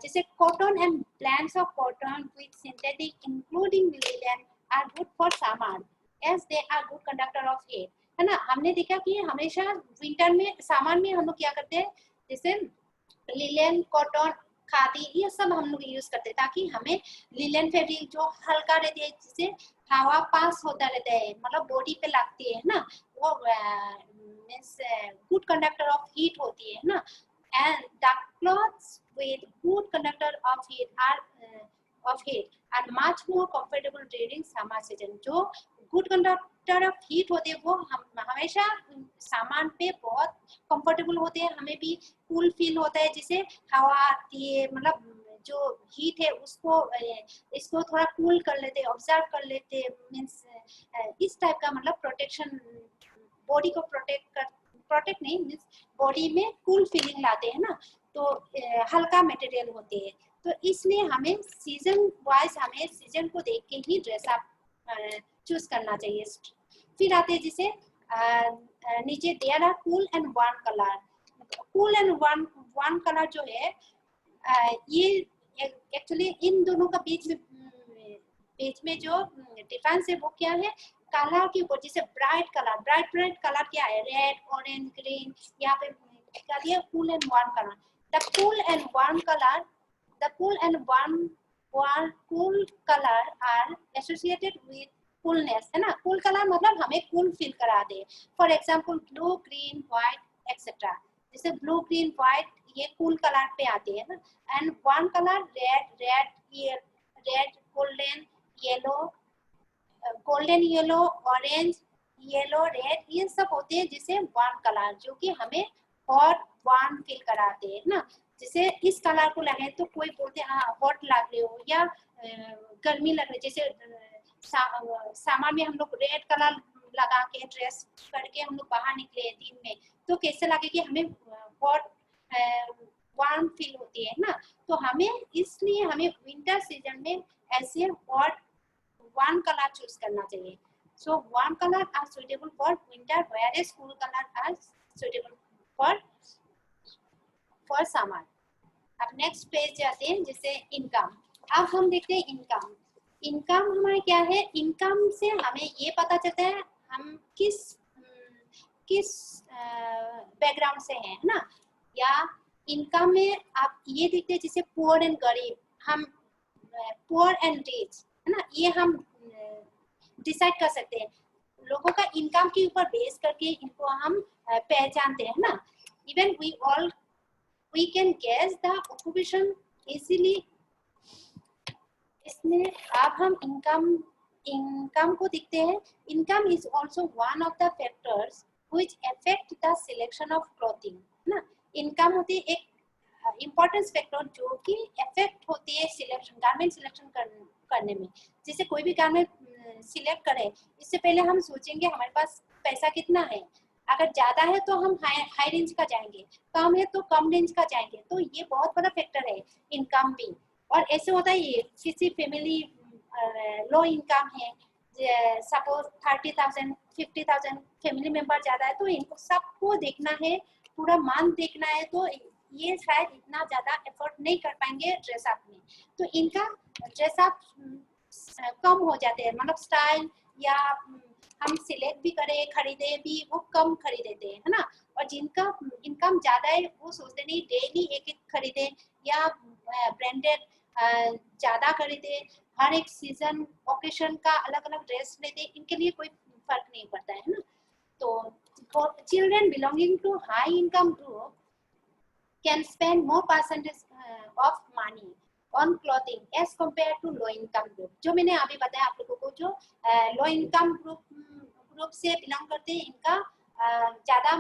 जैसे cotton and blends of cotton with synthetic including linen are good for summer as they are good conductor of heat, है ना। हमने देखा कि हमेशा विंटर में सामान में हम लोग क्या करते हैं, जैसे लिनन, कॉटन, खादी, ये सब हम लोग यूज करते हैं, ताकि हमें लिनन फैब्रिक जो हल्का रहती है, जिससे हवा पास होता रहता है, मतलब बॉडी पे लगती है ना, वो means good conductor of heat होती है ना। And the clothes with good conductor of heat are much more comfortable during summer season. जो गुड कंडक्टर ऑफ हीट होते हैं वो हम हमेशा सामान पे बहुत कंफर्टेबल होते हैं, हमें भी कूल फील होता है, जिसे हवा आती है, मतलब जो हीट है उसको इसको थोड़ा कूल कर लेते हैं, ऑब्जर्व कर लेते हैं, मींस इस टाइप का मतलब प्रोटेक्शन, बॉडी को प्रोटेक्ट नहीं मींस बॉडी में कूल फीलिंग लाते हैं ना। तो हल्का मटेरियल होते हैं, तो इसलिए हमें सीजन वाइज हमें सीजन को देख के ही ड्रेस अप चूज करना चाहिए। फिर आते हैं जैसे नीचे there are cool and warm colour. Cool and warm colour जो है ये एक्चुअली इन दोनों का बीच में जो डिफरेंस है वो क्या है, कलर के ऊपर। जैसे ब्राइट कलर क्या है, रेड, ऑरेंज, ग्रीन, यहाँ पे क्या दिया, cool and warm colour. The cool colour are associated with coolness, है ना। कूल कलर मतलब हमें कूल फील कराते हैं। For example blue, green, white etcetera. जैसे ब्लू, ग्रीन, व्हाइट ये कूल कलर पे आते हैं ना। And warm colour red, golden yellow, orange, yellow, red, ये सब होते हैं जैसे वार्म कलर, जो कि हमें हॉट वार्म फील कराते हैं ना। जैसे इस कलर को लगे तो कोई बोलते हैं हाँ हॉट लग रहे हो या गर्मी लग रही है। जैसे सामान में हम लोग रेड कलर लगा के ड्रेस करके हम लोग बाहर निकले दिन में, तो कैसे लगे कि हमें हॉट वार्म फील होती है ना। तो हमें इसलिए हमें विंटर सीजन में ऐसे हॉट वार्म कलर चूज करना चाहिए। So warm colour are suitable for winter whereas cool colour are suitable for summer. अब नेक्स्ट पेज जाते हैं, जैसे इनकम। अब हम देखते हैं इनकम हमारे क्या है। इनकम से हमें ये पता चलता है हम किस बैकग्राउंड से हैं, है ना। या इनकम में आप ये देखते हैं जैसे पुअर एंड गरीब, हम पुअर एंड रिच, है ना, ये हम डिसाइड कर सकते हैं। लोगों का इनकम के ऊपर बेस करके इनको हम पहचानते हैं ना। Even we can guess the occupation easily। इसमें अब हम इनकम को देखते हैं। Income is also one of the factors which affect the selection of clothing, ना। इनकम होती है एक इम्पोर्टेंट फैक्टर जो कि इफेक्ट होती है सिलेक्शन, गारमेंट सिलेक्शन करने में। जैसे कोई भी गारमेंट सिलेक्ट करें, इससे पहले हम सोचेंगे हमारे पास पैसा कितना है। अगर ज्यादा है तो हम हाई रेंज का जाएंगे, कम है तो कम रेंज का जाएंगे। तो ये बहुत बड़ा फैक्टर है इनकम भी। और ऐसे होता है ये किसी फैमिली लो इनकम है, सपोज 30,000 50,000 फैमिली मेंबर ज्यादा है, तो इनको सबको देखना है, पूरा मंथ देखना है, तो ये शायद इतना ज्यादा एफर्ट नहीं कर पाएंगे ड्रेस अप में। तो इनका ड्रेस अप कम हो जाते हैं, मतलब स्टाइल या हम सिलेक्ट भी करें खरीदे भी वो कम खरीदेते हैं, है ना। और जिनका इनकम ज्यादा है वो सोचते नहीं डेली एक एक खरीदे या ब्रांडेड ज्यादा खरीदे, हर एक सीजन ओकेशन का अलग अलग ड्रेस लेते, इनके लिए कोई फर्क नहीं पड़ता है ना। तो children belonging to high income group can spend more percentage of money on clothing as compared to low income group। जो मैंने अभी बताया आप लोगों को, जो लो इनकम ग्रुप से बिलोंग करते हैं इनका ज्यादा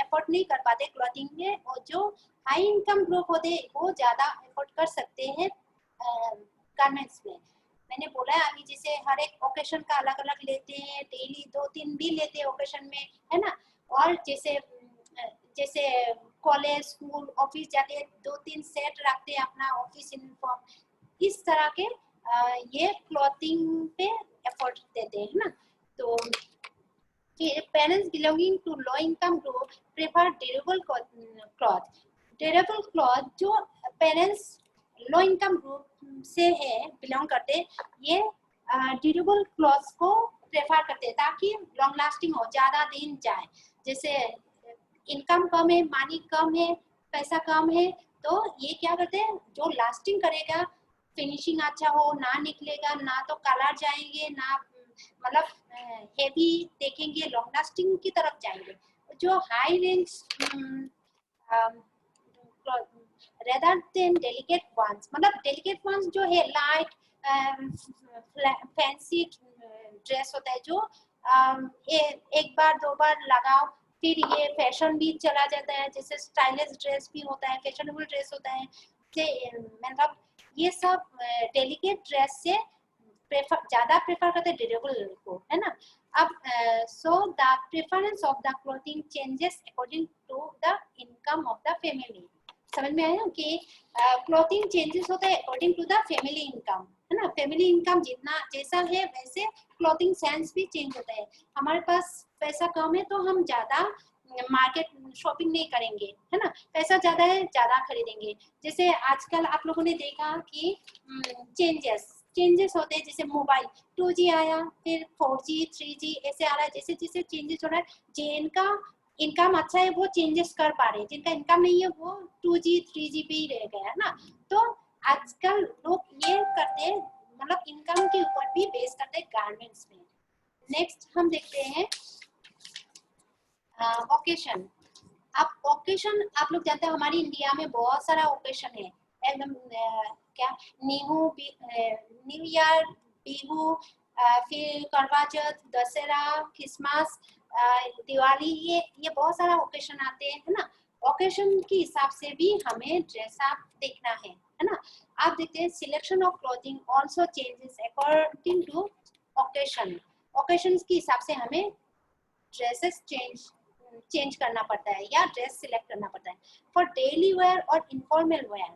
एफर्ट नहीं कर पाते क्लॉथिंग में, और जो हाई इनकम ग्रुप होते हैं वो ज्यादा एफर्ट कर सकते हैं गारमेंट्स में। मैंने बोला है अभी जैसे हर एक ओकेशन का अलग अलग लेते हैं, डेली 2-3 भी लेते हैं ओकेशन में, है ना। और जैसे कॉलेज स्कूल ऑफिस जाते हैं 2-3 सेट रखते हैं अपना ऑफिस यूनिफॉर्म, इस तरह के ये क्लॉथिंग पे एफर्ट देते हैं ना। तो parents belonging to low income group prefer durable cloth. Durable cloth जो पेरेंट्स लो इनकम ग्रुप से है बिलोंग करते, ये ड्यूरेबल क्लॉथ्स को प्रेफर करते हैं ताकि लॉन्ग लास्टिंग हो, ज्यादा दिन जाए। जैसे इनकम कम है, मनी कम है, पैसा कम है, तो ये क्या करते हैं जो लास्टिंग करेगा, फिनिशिंग अच्छा हो, ना निकलेगा, ना तो कलर जाएंगे, ना मतलब हेवी देखेंगे, लॉन्ग लास्टिंग की तरफ जाएंगे। जो high range rather than delicate ones, मतलब डेलिकेट वंस जो है लाइट फैंसी ड्रेस होता है जो एक बार 2 बार लगाओ फिर ये फैशन भी चला जाता है, जैसे स्टाइलिश ड्रेस भी होता है, फैशनेबल ड्रेस होता है, मतलब ये सब डेलिकेट ड्रेस से ज्यादा प्रेफर करते हैं ड्यूरेबल को, है ना। अब so the preference of the clothing changes according to the income of the family. समझ में आया कि क्लोथिंग चेंजेस होता है according to the family income, है ना। फैमिली इनकम जितना जैसा है वैसे क्लोथिंग सेंस भी चेंज होता है। हमारे पास पैसा कम है तो हम ज्यादा मार्केट शॉपिंग नहीं करेंगे, है ना। पैसा ज्यादा है ज्यादा खरीदेंगे। जैसे आजकल आप लोगों ने देखा कि चेंजेस होते हैं, जैसे मोबाइल 2G आया, फिर 4G 3G ऐसे आ रहा है, जैसे जैसे चेंजेस हो रहा है। जिनका इनकम अच्छा है वो चेंजेस कर पा रहे हैं, जिनका इनकम नहीं है वो 2G 3G पे ही रह गया, है ना। तो आजकल लोग ये करते हैं, मतलब इनकम के ऊपर भी बेस करते हैं गारमेंट्स में। नेक्स्ट हम देखते हैं ओकेशन। अब ओकेशन आप लोग जानते हैं हमारी इंडिया में बहुत सारा ओकेशन है, एकदम क्या न्यू ईयर, बिहू, फिर करवा चौथ, दशहरा, क्रिसमस, दिवाली, ये बहुत सारा ओकेशन आते हैं, है ना। ओकेशन के हिसाब से भी हमें ड्रेस अप देखना है ना। आप देखते हैं selection of clothing also changes according to occasion. Occasions के हिसाब से हमें ड्रेसेस चेंज करना पड़ता है या ड्रेस सिलेक्ट करना पड़ता है। फॉर डेली वेयर और informal wear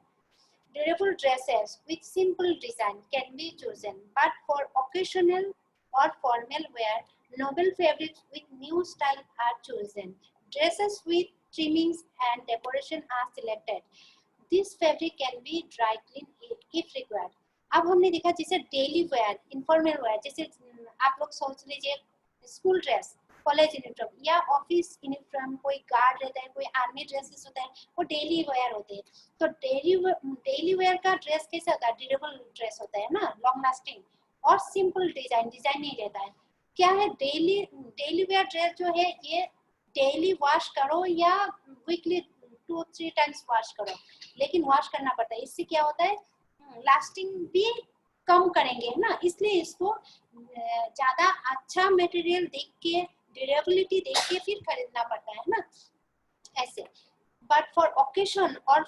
durable dresses with simple design can be chosen, but for occasional or formal wear novel fabrics with new style are chosen. Dresses with trimmings and decoration are selected. This fabric can be dry cleaned if required. अब हमने देखा जैसे डेली वेयर, इनफॉर्मल वेयर, जैसे आप लोग सोच लीजिए स्कूल ड्रेस, कॉलेज यूनिफॉर्म या ऑफिस यूनिफॉर्म, कोई गार्ड रहता है, कोई आर्मी ड्रेसेस होता है, वो डेली वेयर होते हैं। तो डेली वेयर का ड्रेस कैसा होता है, ड्यूरेबल ड्रेस होता है ना, लॉन्ग लास्टिंग और सिंपल डिजाइन नहीं रहता है। क्या है डेली वेयर ड्रेस जो है ये डेली वॉश करो या वीकली 2-3 टाइम्स वॉश करो, लेकिन वॉश करना पड़ता है। इससे क्या होता है लास्टिंग भी कम करेंगे, है ना। इसलिए इसको ज्यादा अच्छा मटेरियल देख के, ड्यूरेबिलिटी देख के फिर खरीदना पड़ता है ना, ऐसे। बट फॉर ओकेशन और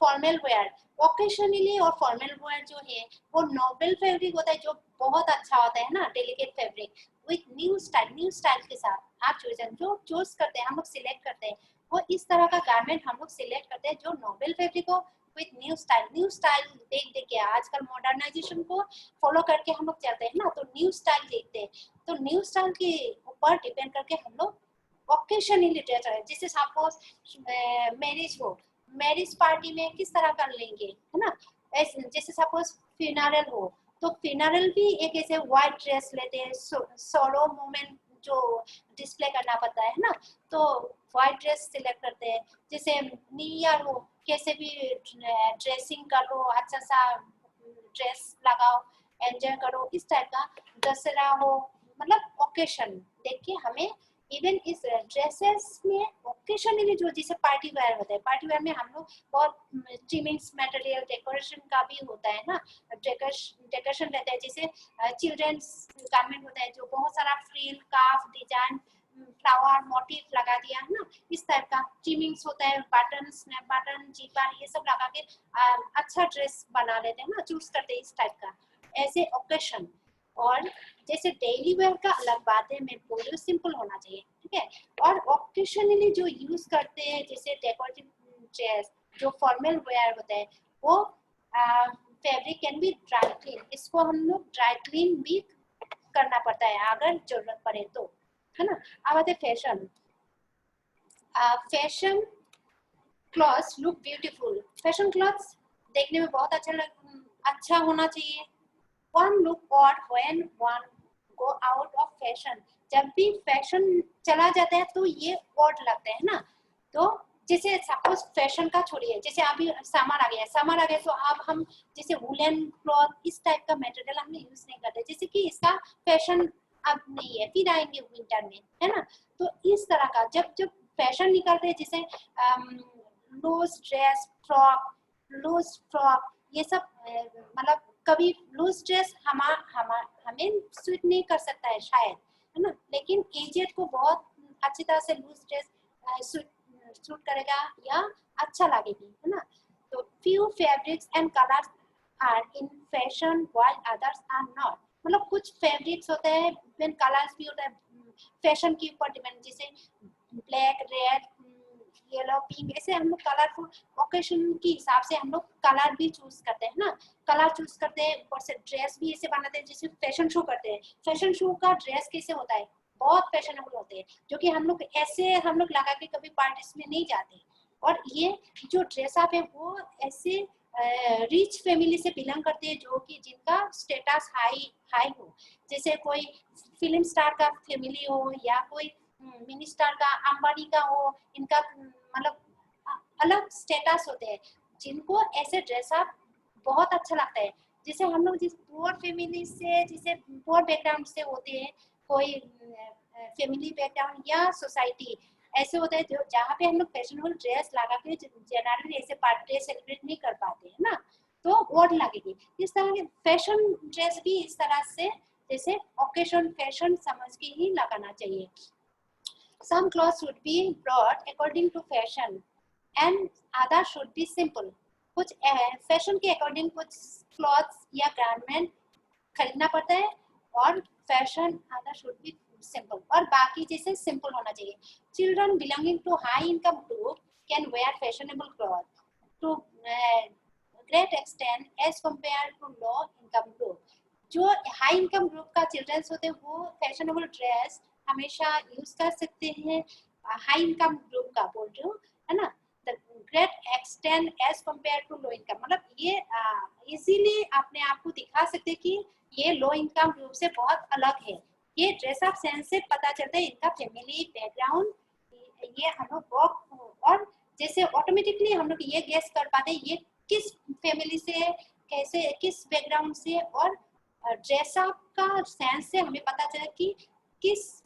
फॉर्मल वेयर, ओकेशनली और फॉर्मल वेयर जो है वो नोबल फैब्रिक होता है, जो बहुत अच्छा होता है ना, delicate fabric with new style के साथ आप जो चूज करते हैं, हम लोग सिलेक्ट करते हैं, वो इस तरह का गारमेंट हम लोग सिलेक्ट करते हैं जो नोबल फैब्रिक हो विथ न्यू स्टाइल देख के आजकल मॉडर्नाइजेशन को फॉलो करके हम लोग चलते हैं ना, तो न्यू स्टाइल देखते हैं, तो न्यू स्टाइल के ऊपर डिपेंड करके हम लोग ओकेशनली ड्रेस है। जैसे सपोज मैरिज पार्टी में किस तरह कर लेंगे, है ना, जैसे सपोज फ्यूनरल हो तो फ्यूनरल भी एक ऐसे व्हाइट ड्रेस लेते हैं, सोलो मोमेंट जो डिस्प्ले करना पड़ता है ना, तो व्हाइट ड्रेस सिलेक्ट करते हैं। जैसे न्यू ईयर हो, कैसे भी ड्रेसिंग करो, अच्छा सा ड्रेस लगाओ, एंजॉय करो, इस टाइप का। दशहरा हो, मतलब ओकेशन देख के हमें इवन इस ड्रेसेस में ओकेशनली जो जैसे पार्टी वेयर होता है, पार्टी वेयर में हम लोग बहुत ट्रिमिंग्स मटेरियल डेकोरेशन का भी होता है ना, डेकोरेशन रहता है, जैसे चिल्ड्रंस गारमेंट होता है जो बहुत सारा फ्रिल काफ डिजाइन फ्लावर मोटिव लगा दिया है ना, इस टाइप का ट्रिमिंग्स होता है, बटन स्नैप बटन जीपर ये सब लगा के अच्छा ड्रेस बना लेते हैं ना, चूज करते हैं इस टाइप का ऐसे ओकेशन। और जैसे डेली वेयर का अलग बात है, मैं बोल रही हूँ सिंपल होना चाहिए, ठीक है। और ओकेशनली जो यूज करते हैं जैसे डेकोरेटिव ड्रेस जो फॉर्मल वेयर होता है, वो fabric can be dry clean, इसको हम लोग ड्राई क्लीन भी करना पड़ता है अगर जरूरत पड़े तो, है ना। अब आते fashion, fashion clothes look beautiful, fashion clothes देखने में बहुत अच्छा होना चाहिए। One look odd when one go out of fashion, जब भी फैशन चला जाता है तो ये odd लगता है ना। तो जैसे सपोज फैशन का छोड़िए, जैसे अभी समर आ गया तो अब हम जैसे वुलन क्लॉथ इस टाइप का मटेरियल हम यूज नहीं करते, जैसे कि इसका फैशन अब नहीं है, फिर आएंगे विंटर में, है ना। तो इस तरह का जब फैशन निकलते हैं, जैसे लूज ड्रेस फ्रॉक ये सब, मतलब कभी लूज ड्रेस हमें सूट नहीं कर सकता है शायद, है ना, लेकिन एजेड को बहुत अच्छी तरह से लूज ड्रेस सूट करेगा या अच्छा लगेगी, है ना। तो few fabrics and colors are in fashion while others are not, मतलब कुछ फैब्रिक्स होते हैं इवन कलर्स भी होता है फैशन के ऊपर डिपेंड, जैसे ब्लैक रेड येलो पिंक, ऐसे हम लोग कलरफुल ओकेशन के हिसाब से हम लोग कलर भी चूज करते हैं ना, कलर चूज करते हैं, ऊपर से ड्रेस भी ऐसे बनाते हैं जैसे फैशन शो करते हैं। फैशन शो का ड्रेस कैसे होता है, बहुत फैशनेबल होते हैं, जो कि हम लोग ऐसे हम लोग लगा के कभी पार्टीज में नहीं जाते। और ये जो ड्रेस अप है वो ऐसे रिच फैमिली से बिलोंग करते हैं, जो कि जिनका स्टेटस हाई हो, जैसे कोई फिल्म स्टार का फैमिली हो या कोई मिनिस्टर का अंबानी का हो, इनका मतलब अलग स्टेटस होते हैं, जिनको ऐसे ड्रेस अप बहुत अच्छा लगता है। जैसे हम लोग जिस पुअर फैमिली से, जैसे पुअर बैकग्राउंड से होते हैं, कोई फैमिली बैकग्राउंड या सोसाइटी ऐसे होता है जो जहाँ पे हम लोग फैशनेबल ड्रेस लगा के जनरली ऐसे पार्टी सेलिब्रेट नहीं कर पाते हैं ना, तो ओड लगेगी। इस तरह के फैशन ड्रेस भी इस तरह से जैसे ओकेशन फैशन समझ के ही लगाना चाहिए। Some clothes should be brought according to fashion and others should be simple, कुछ फैशन के अकॉर्डिंग कुछ क्लॉथ्स या गारमेंट खरीदना पड़ता है और fashion other should be simple, और बाकी जैसे सिंपल होना चाहिए। Children belonging to high income group can wear fashionable cloth to great extent as compare to low income group. जो हाई इनकम ग्रुप का चिल्ड्रंस होते हैं वो फैशनेबल ड्रेस हमेशा यूज कर सकते हैं, हाई इनकम ग्रुप का बोल रही हूँ, है ना। Great extent as compare to low income, मतलब ये इजीली अपने आप को दिखा सकते हैं कि ये लो इनकम ग्रुप से बहुत अलग है। ये ड्रेस अप सेंस से पता चलता है इनका फैमिली बैकग्राउंड, ये हम लोग और जैसे ऑटोमेटिकली हम लोग ये गेस कर पाते हैं ये किस फैमिली से, कैसे, किस बैकग्राउंड से, और ड्रेस अप का सेंस से हमें पता चला कि किस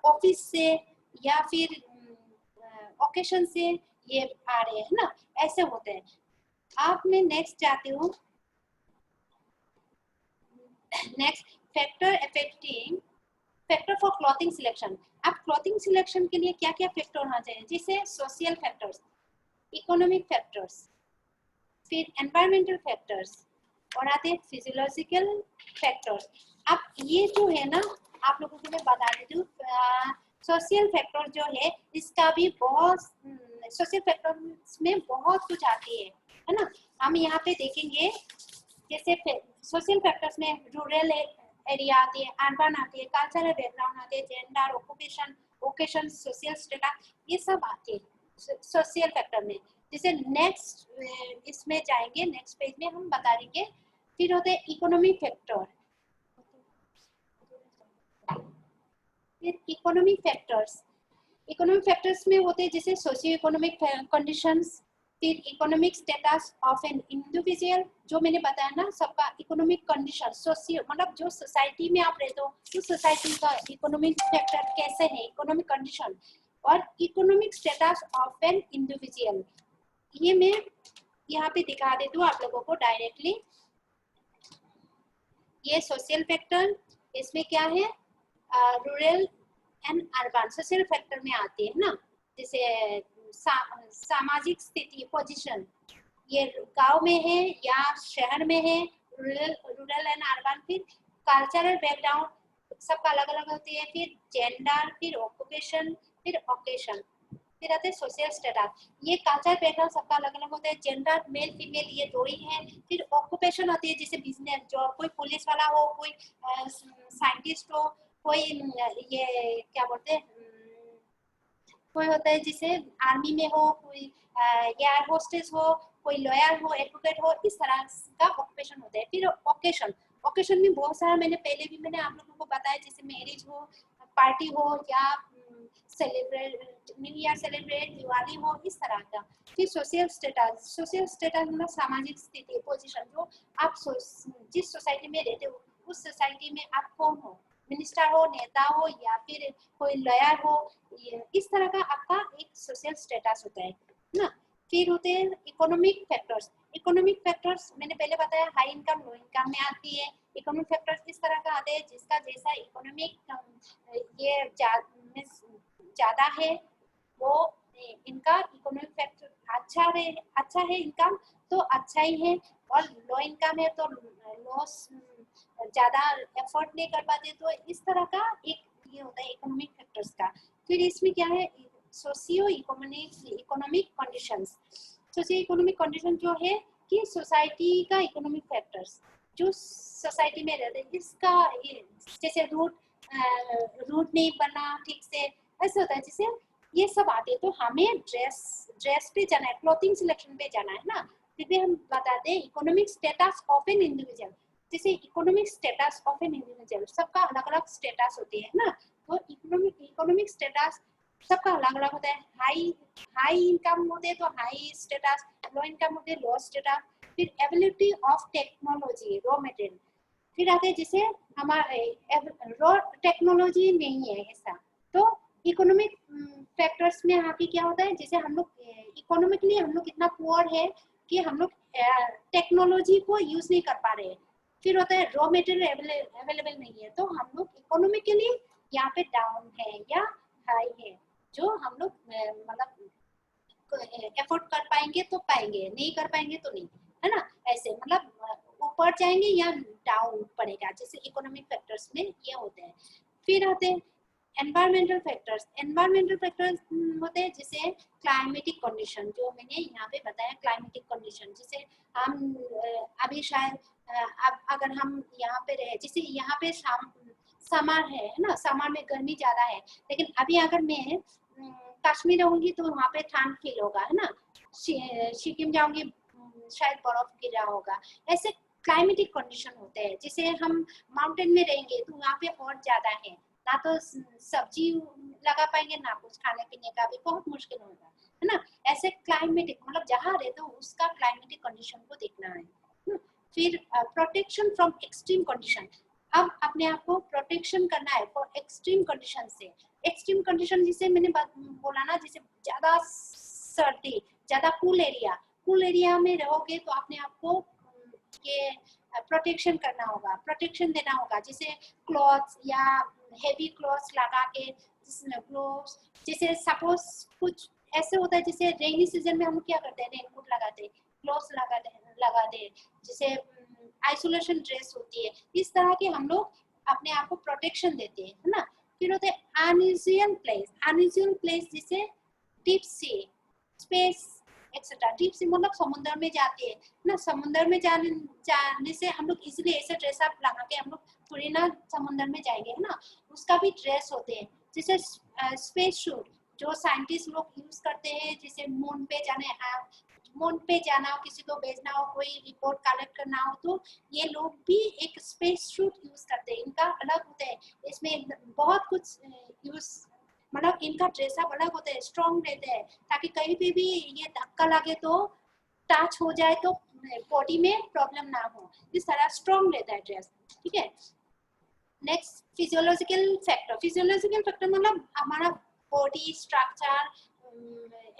ऑफिस से या फिर ओकेशन से ये आ रहे हैं ना, ऐसे होते हैं। अब मैं नेक्स्ट जाती हूँ, next factor for clothing selection. अब क्लॉथिंग सिलेक्शन के लिए क्या क्या फैक्टर होना चाहिए, जैसे सोशल फैक्टर्स, इकोनॉमिक फैक्टर्स, फिर एनवायरमेंटल फैक्टर्स और आते हैं फिजियोलॉजिकल फैक्टर्स। अब ये जो है ना, आप लोगों को मैं बता देती हूँ, सोशल फैक्टर जो है इसका भी बहुत, सोशल फैक्टर्स में बहुत कुछ आती है ना। हम यहाँ पे देखेंगे जैसे सोशल फैक्टर्स में रूरल एरिया आती है, अर्बन आती है, कल्चरल बैकग्राउंड आती है, gender, occupation, vocation, social status, ये सब आते हैं सोशल फैक्टर में। जैसे नेक्स्ट इसमें जाएंगे, नेक्स्ट पेज में हम बता देंगे। फिर होते हैं इकोनॉमिक फैक्टर। फिर इकोनॉमिक फैक्टर्स, इकोनॉमिक फैक्टर्स में होते हैं जैसे सोशियो इकोनॉमिक कंडीशंस, फिर economic status of an individual, जो मैंने बताया ना सबका इकोनॉमिक कंडीशन, सोशियो मतलब जो सोसाइटी में आप रहते हो उस सोसाइटी का इकोनॉमिक फैक्टर कैसे है, इकोनॉमिक कंडीशन, और economic status of an individual. ये मैं यहाँ पे दिखा देती हूँ आप लोगों को डायरेक्टली। ये सोशल फैक्टर, इसमें क्या है, rural and urban social factor में आते हैं ना। जैसे सामाजिक स्थिति, पोजीशन, ये गांव में है या शहर में है, रूरल एंड अर्बन। फिर कल्चरल बैकग्राउंड सबका अलग अलग होती है। फिर जेंडर, फिर ऑक्यूपेशन, फिर ओकेशन, फिर आते हैं सोशल स्टेटस। ये कल्चर बैकग्राउंड सबका अलग अलग होता है। जेंडर मेल फीमेल ये दो ही है। फिर ऑक्यूपेशन आती है जैसे बिजनेस जॉब, कोई पुलिस वाला हो, कोई साइंटिस्ट हो, कोई ये क्या बोलते हैं, कोई होता है जैसे आर्मी में हो, कोई एयर होस्टेस हो, कोई लॉयर हो, एडवोकेट हो, इस तरह का ऑक्यूपेशन होता है। फिर ओकेशन, ओकेशन में बहुत सारा मैंने आप लोगों को बताया, जैसे मैरिज हो, पार्टी हो, या celebrate new year celebrate, Diwali हो, इस तरह का। फिर सोशल स्टेटस, सोशल स्टेटस मतलब सामाजिक स्थिति, पोजीशन, जो आप जिस सोसाइटी में रहते हो उस सोसाइटी में आप कौन हो, मिनिस्टर हो, नेता हो, या फिर कोई लॉयर हो, इस तरह का आपका एक सोशल स्टेटस होता है ना। फिर होते हैं इकोनॉमिक फैक्टर्स। इकोनॉमिक फैक्टर्स मैंने पहले बताया हाई इनकम, लो इनकम में आती है। इकोनॉमिक फैक्टर्स इस तरह का आते हैं जिसका जैसा इकोनॉमिक ये ज्यादा है वो इनका इकोनॉमिक फैक्टर अच्छा है इनकम तो अच्छा ही है, और लो इनकम है तो लॉस, ज्यादा एफर्ट नहीं कर पाते, तो इस तरह का एक ये होता है इकोनॉमिक फैक्टर्स का। फिर इसमें क्या है, socio economic conditions. Socio economic condition जो है कि सोसाइटी का इकोनॉमिक फैक्टर्स, जो सोसाइटी में रहते हैं इसका, जैसे रूट नहीं बनना ठीक से, ऐसा होता है। जैसे ये सब आते हैं, तो हमें ड्रेस पे जाना है, क्लॉथिंग सिलेक्शन पे जाना है ना। फिर भी हम बताते हैं economic status of an individual. जैसे economic status of an individual, सबका अलग अलग स्टेटस होती है ना। तो इकोनॉमिक स्टेटस सबका अलग अलग होता है। हाई इनकम होते हैं तो हाई स्टेटस, लो इनकम होते हैं लो स्टेटस। फिर ability of technology, raw material, फिर आते हैं जैसे हमारे रॉ टेक्नोलॉजी नहीं है ऐसा, तो इकोनॉमिक फैक्टर्स में आके क्या होता है, जैसे हम लोग इकोनॉमिकली हम लोग इतना पुअर है कि हम लोग टेक्नोलॉजी को यूज नहीं कर पा रहे हैं। फिर होता है रॉ मटेरियल अवेलेबल नहीं है, तो हम लोग इकोनॉमिकली यहाँ पे डाउन है या हाई है, जो हम लोग मतलब एफोर्ड कर पाएंगे तो पाएंगे, नहीं कर पाएंगे तो नहीं, है ना। ऐसे मतलब ऊपर जाएंगे या डाउन पड़ेगा, जैसे इकोनॉमिक फैक्टर्स में ये होते हैं। फिर होते हैं एनवायरमेंटल फैक्टर्स। एनवायरमेंटल फैक्टर्स होते हैं जैसे क्लाइमेटिक कंडीशन, जो मैंने यहाँ पे बताया क्लाइमेटिक कंडीशन। जैसे हम अभी शायद अब अगर हम यहाँ पे रहे, जैसे यहाँ पे समर है ना, समर में गर्मी ज्यादा है, लेकिन अभी अगर मैं कश्मीर रहूंगी तो वहाँ पे ठंड फील होगा, है ना। सिक्किम जाऊंगी शायद बर्फ गिर रहा होगा। ऐसे क्लाइमेटिक कंडीशन होते हैं। जैसे हम माउंटेन में रहेंगे तो वहाँ पे और ज्यादा है, ना तो सब्जी लगा पाएंगे ना कुछ खाने पीने का, भी बहुत मुश्किल होगा, है ना। ऐसे क्लाइमेटिक मतलब जहाँ रहते हो उसका क्लाइमेटिक कंडीशन को देखना है। फिर प्रोटेक्शन फ्रॉम एक्सट्रीम कंडीशन, अब अपने आप को प्रोटेक्शन करना है फॉर एक्सट्रीम कंडीशन से। एक्सट्रीम कंडीशन जिसे मैंने बोला ना, जैसे ज्यादा सर्दी, ज्यादा कूल एरिया में रहोगे तो अपने आप को ये प्रोटेक्शन करना होगा, प्रोटेक्शन देना होगा। जैसे क्लॉथ्स या हेवी क्लॉथ्स लगा के, ग्लोव्स, जैसे सपोज कुछ ऐसे होता है जैसे रेनी सीजन में हम क्या करते हैं, रेनकोट लगाते हैं, ग्लोव्स लगा दे, जैसे आइसोलेशन ड्रेस होती है, इस तरह के हम लोग अपने आप को प्रोटेक्शन देते हैं, है ना। फिर होते हैं अनयूजुअल प्लेस जैसे deep sea space etcetera. Deep sea मतलब समुद्र में जाते हैं ना, समुद्र में जाने से हम लोग इजीली ऐसे ड्रेस अप लगा के हम लोग थोड़ी ना समुद्र में जाएंगे, है ना। उसका भी ड्रेस होते हैं, जैसे स्पेस शूट जो साइंटिस्ट लोग यूज करते हैं, जैसे मून पे जाना हो, किसी को भेजना हो, कोई रिपोर्ट कलेक्ट करना हो, तो ये लोग भी एक स्पेस शूट यूज करते हैं। इनका अलग होता है, इसमें बहुत कुछ यूज, मतलब इनका ड्रेसअप अलग होता है, स्ट्रॉन्ग रहते हैं, ताकि कहीं पे भी ये धक्का लगे तो टच हो जाए तो बॉडी में प्रॉब्लम ना हो, इस तरह स्ट्रॉन्ग रहता है ड्रेस, ठीक है। नेक्स्ट फिजियोलॉजिकल फैक्टर मतलब हमारा बॉडी स्ट्रक्चर,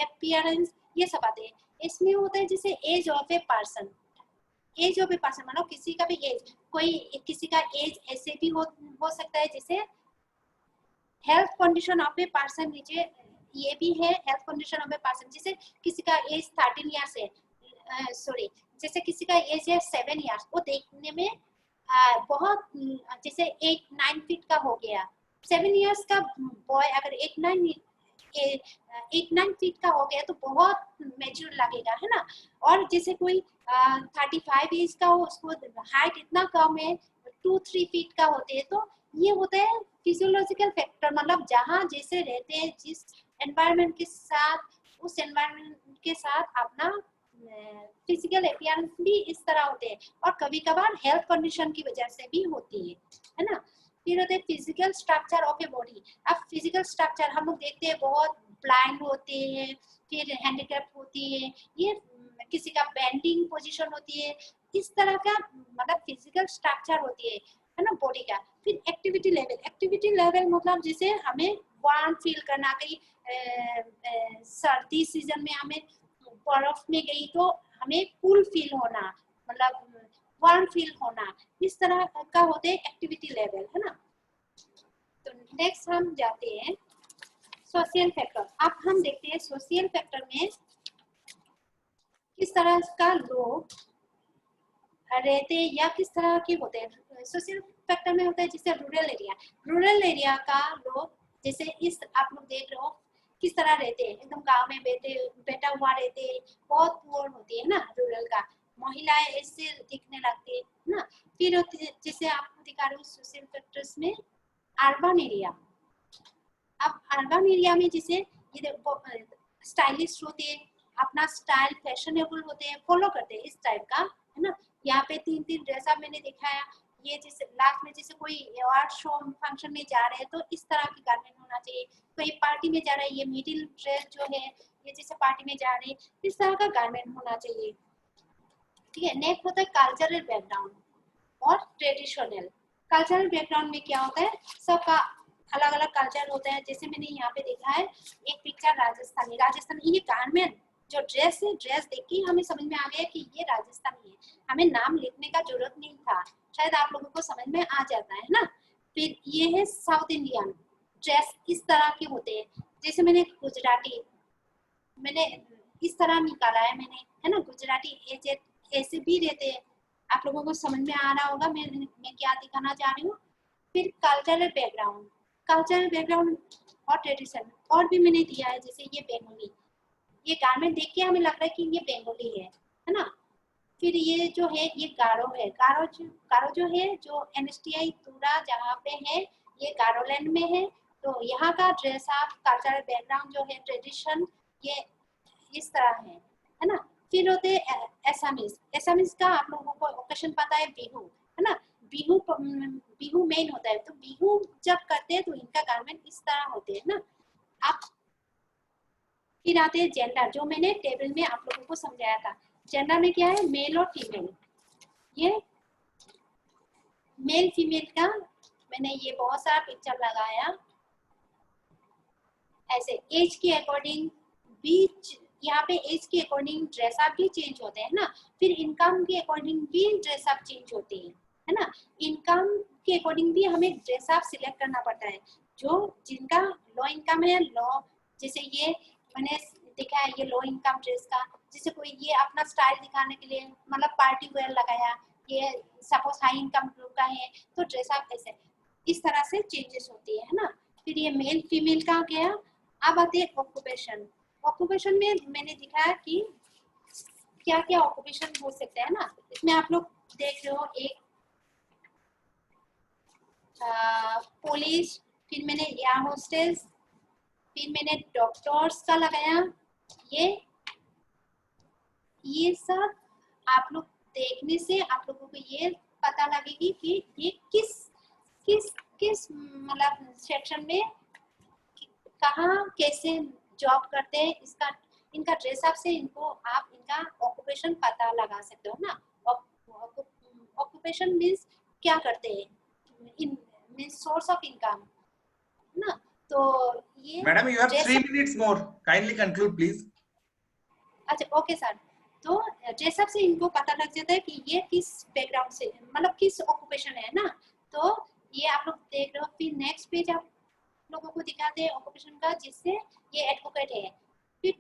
अपीयरेंस, ये सब आते हैं। इसमें होता है जैसे एज ऑफ ए पर्सन मतलब किसी का भी एज, किसी का एज ऐसे भी हो सकता है, जैसे health condition of a person, नीचे ये भी है health condition of a person, जैसे किसी का एज 13 इयर्स है, जैसे किसी का एज है 7 इयर्स, वो देखने में बहुत जैसे 8-9 फीट का हो गया। 7 इयर्स का बॉय अगर 8-9 फीट का हो गया तो बहुत मैच्योर लगेगा, है ना। और जैसे कोई 35 एज का हो, उसको हाइट इतना कम है, 2-3 फीट का होते हैं, तो ये होता है फिजियोलॉजिकल फैक्टर, मतलब जहाँ जैसे रहते हैं, जिस एनवायरनमेंट के साथ, उस एनवायरनमेंट के साथ अपना फिजिकल अपीयरेंस भी इस तरह होते हैं, और कभी कभार हेल्थ कंडीशन की वजह से भी होती है ना। फिर होते हैं physical structure of a body. अब फिजिकल स्ट्रक्चर हम लोग देखते हैं, बहुत ब्लाइंड होते हैं, फिर हैंडीकैप होती है, ये किसी का बेंडिंग पोजीशन होती है, इस तरह का मतलब फिजिकल स्ट्रक्चर होती है ना बॉडी का। फिर एक्टिविटी लेवल मतलब जैसे हमें वार्म फील करना, कहीं सर्दी सीजन में हमें बर्फ में गई तो हमें कूल फील होना, मतलब वार्म फील होना, इस तरह का होते हैं एक्टिविटी लेवल, है ना। तो नेक्स्ट हम जाते हैं सोशल फैक्टर। अब हम देखते हैं सोशल फैक्टर में किस तरह का लोग रहते हैं या किस तरह के होते हैं। सोशल फैक्टर में होता है जैसे रूरल एरिया का लोग, जैसे इस आप लोग देख रहे हो किस तरह रहते हैं, एकदम गांव में बैठा हुआ रहते हैं, बहुत पुअर होती है ना रूरल का, महिलाएं ऐसे दिखने लगती है ना। फिर जैसे आपको दिखा रहे हो सोशल फैक्टर्स में अर्बन एरिया। अब अर्बन एरिया में जैसे ये स्टाइलिश होते हैं, अपना स्टाइल फैशनेबल होते हैं, फॉलो करते हैं इस टाइप का, है ना। यहाँ पे 3 ड्रेस अप मैंने दिखाया, ये जैसे लास्ट में जैसे कोई अवार्ड शो फंक्शन में जा रहे हैं तो इस तरह की गारमेंट होना चाहिए, कोई पार्टी में जा रहा है, ये मिडिल ड्रेस जो है ये जैसे पार्टी में जा रहे हैं, इस तरह का गारमेंट होना चाहिए, ठीक है। नेक्स्ट होता है कल्चरल बैकग्राउंड और ट्रेडिशनल। कल्चरल बैकग्राउंड में क्या होता है, सबका अलग अलग कल्चर होता है। जैसे मैंने यहाँ पे देखा है एक पिक्चर राजस्थानी, ये गारमेंट जो ड्रेस है, ड्रेस देख के हमें समझ में आ गया कि ये राजस्थानी है, हमें नाम लिखने का जरूरत नहीं था, शायद आप लोगों को समझ में आ जाता है ना। फिर ये है साउथ इंडियन ड्रेस, इस तरह के होते हैं। जैसे मैंने गुजराती, मैंने इस तरह निकाला है मैंने, है ना। गुजराती ऐसे भी रहते हैं, आप लोगों को समझ में आ रहा होगा मैं क्या दिखाना चाह रही हूँ। फिर कल्चरल बैकग्राउंड और ट्रेडिशन और भी मैंने दिया है, जैसे ये बंगाली, ये गारमेंट देख के हमें लग रहा है कि ये बंगाली है ना। फिर ये जो है ये गारो है, गारो जो है जो NSTI तुरा जहाँ पे है, ये गारोलैंड में है, तो यहाँ का ड्रेस अप, कल्चरल बैकग्राउंड जो है, ट्रेडिशन, ये इस तरह है ना। फिर होते एसामीज का आप लोगों को ओकेशन पता है, बिहू, है ना। बिहू मेन होता है, तो बिहू जब करते हैं तो इनका गारमेंट इस तरह होते हैं ना। आप फिर आते हैं जेंडर, जो मैंने टेबल में आप लोगों को समझाया था। जेंडर में क्या है, मेल और फीमेल। ये मेल फीमेल का मैंने ये बहुत सारा पिक्चर लगाया, ऐसे एज के अकॉर्डिंग भी, यहाँ पे एज के अकॉर्डिंग ड्रेस अप भी चेंज होते हैं ना। फिर इनकम के अकॉर्डिंग भी ड्रेस अप चेंज होती है ना। इनकम के अकॉर्डिंग भी हमें ड्रेस अप सिलेक्ट करना पड़ता है। जो जिनका लो इनकम है, लो, जैसे ये मैंने दिखा है ये लो इनकम ड्रेस का, जैसे कोई ये अपना स्टाइल दिखाने के लिए मतलब पार्टी वेयर लगाया, ये सपोज हाई इनकम ग्रुप का है तो ड्रेस अप ऐसे इस तरह से चेंजेस होती है ना। फिर ये मेल फीमेल का गया। अब आते हैं ऑक्यूपेशन। ऑक्यूपेशन में मैंने दिखाया कि क्या क्या ऑक्यूपेशन हो सकते हैं ना। इसमें आप लोग देख रहे हो एक पुलिस, फिर मैंने एयर होस्टेस, फिर मैंने डॉक्टर्स का लगाया। ये सब आप लोग देखने से आप लोगों को ये पता लगेगी कि ये किस किस किस मतलब सेक्शन में कहाँ कैसे जॉब करते हैं, इसका इनका ड्रेसअप से इनको आप इनका ऑक्यूपेशन पता लगा सकते हो ना। ऑक्यूपेशन मीन्स क्या करते हैं, इन मीन्स सोर्स ऑफ इनकम ना। तो ये madam you have 3 minutes more, kindly conclude please. अच्छा ओके सर। तो ड्रेसअप से इनको पता लग जाता है कि ये किस बैकग्राउंड से मतलब किस ऑक्यूपेशन है ना। तो ये आप लोग देख रहे हो। फिर नेक्स्ट पेज आप लोगों को दिखाते हैं ऑक्यूपेशन का, जिससे ये एडवोकेट है, फिर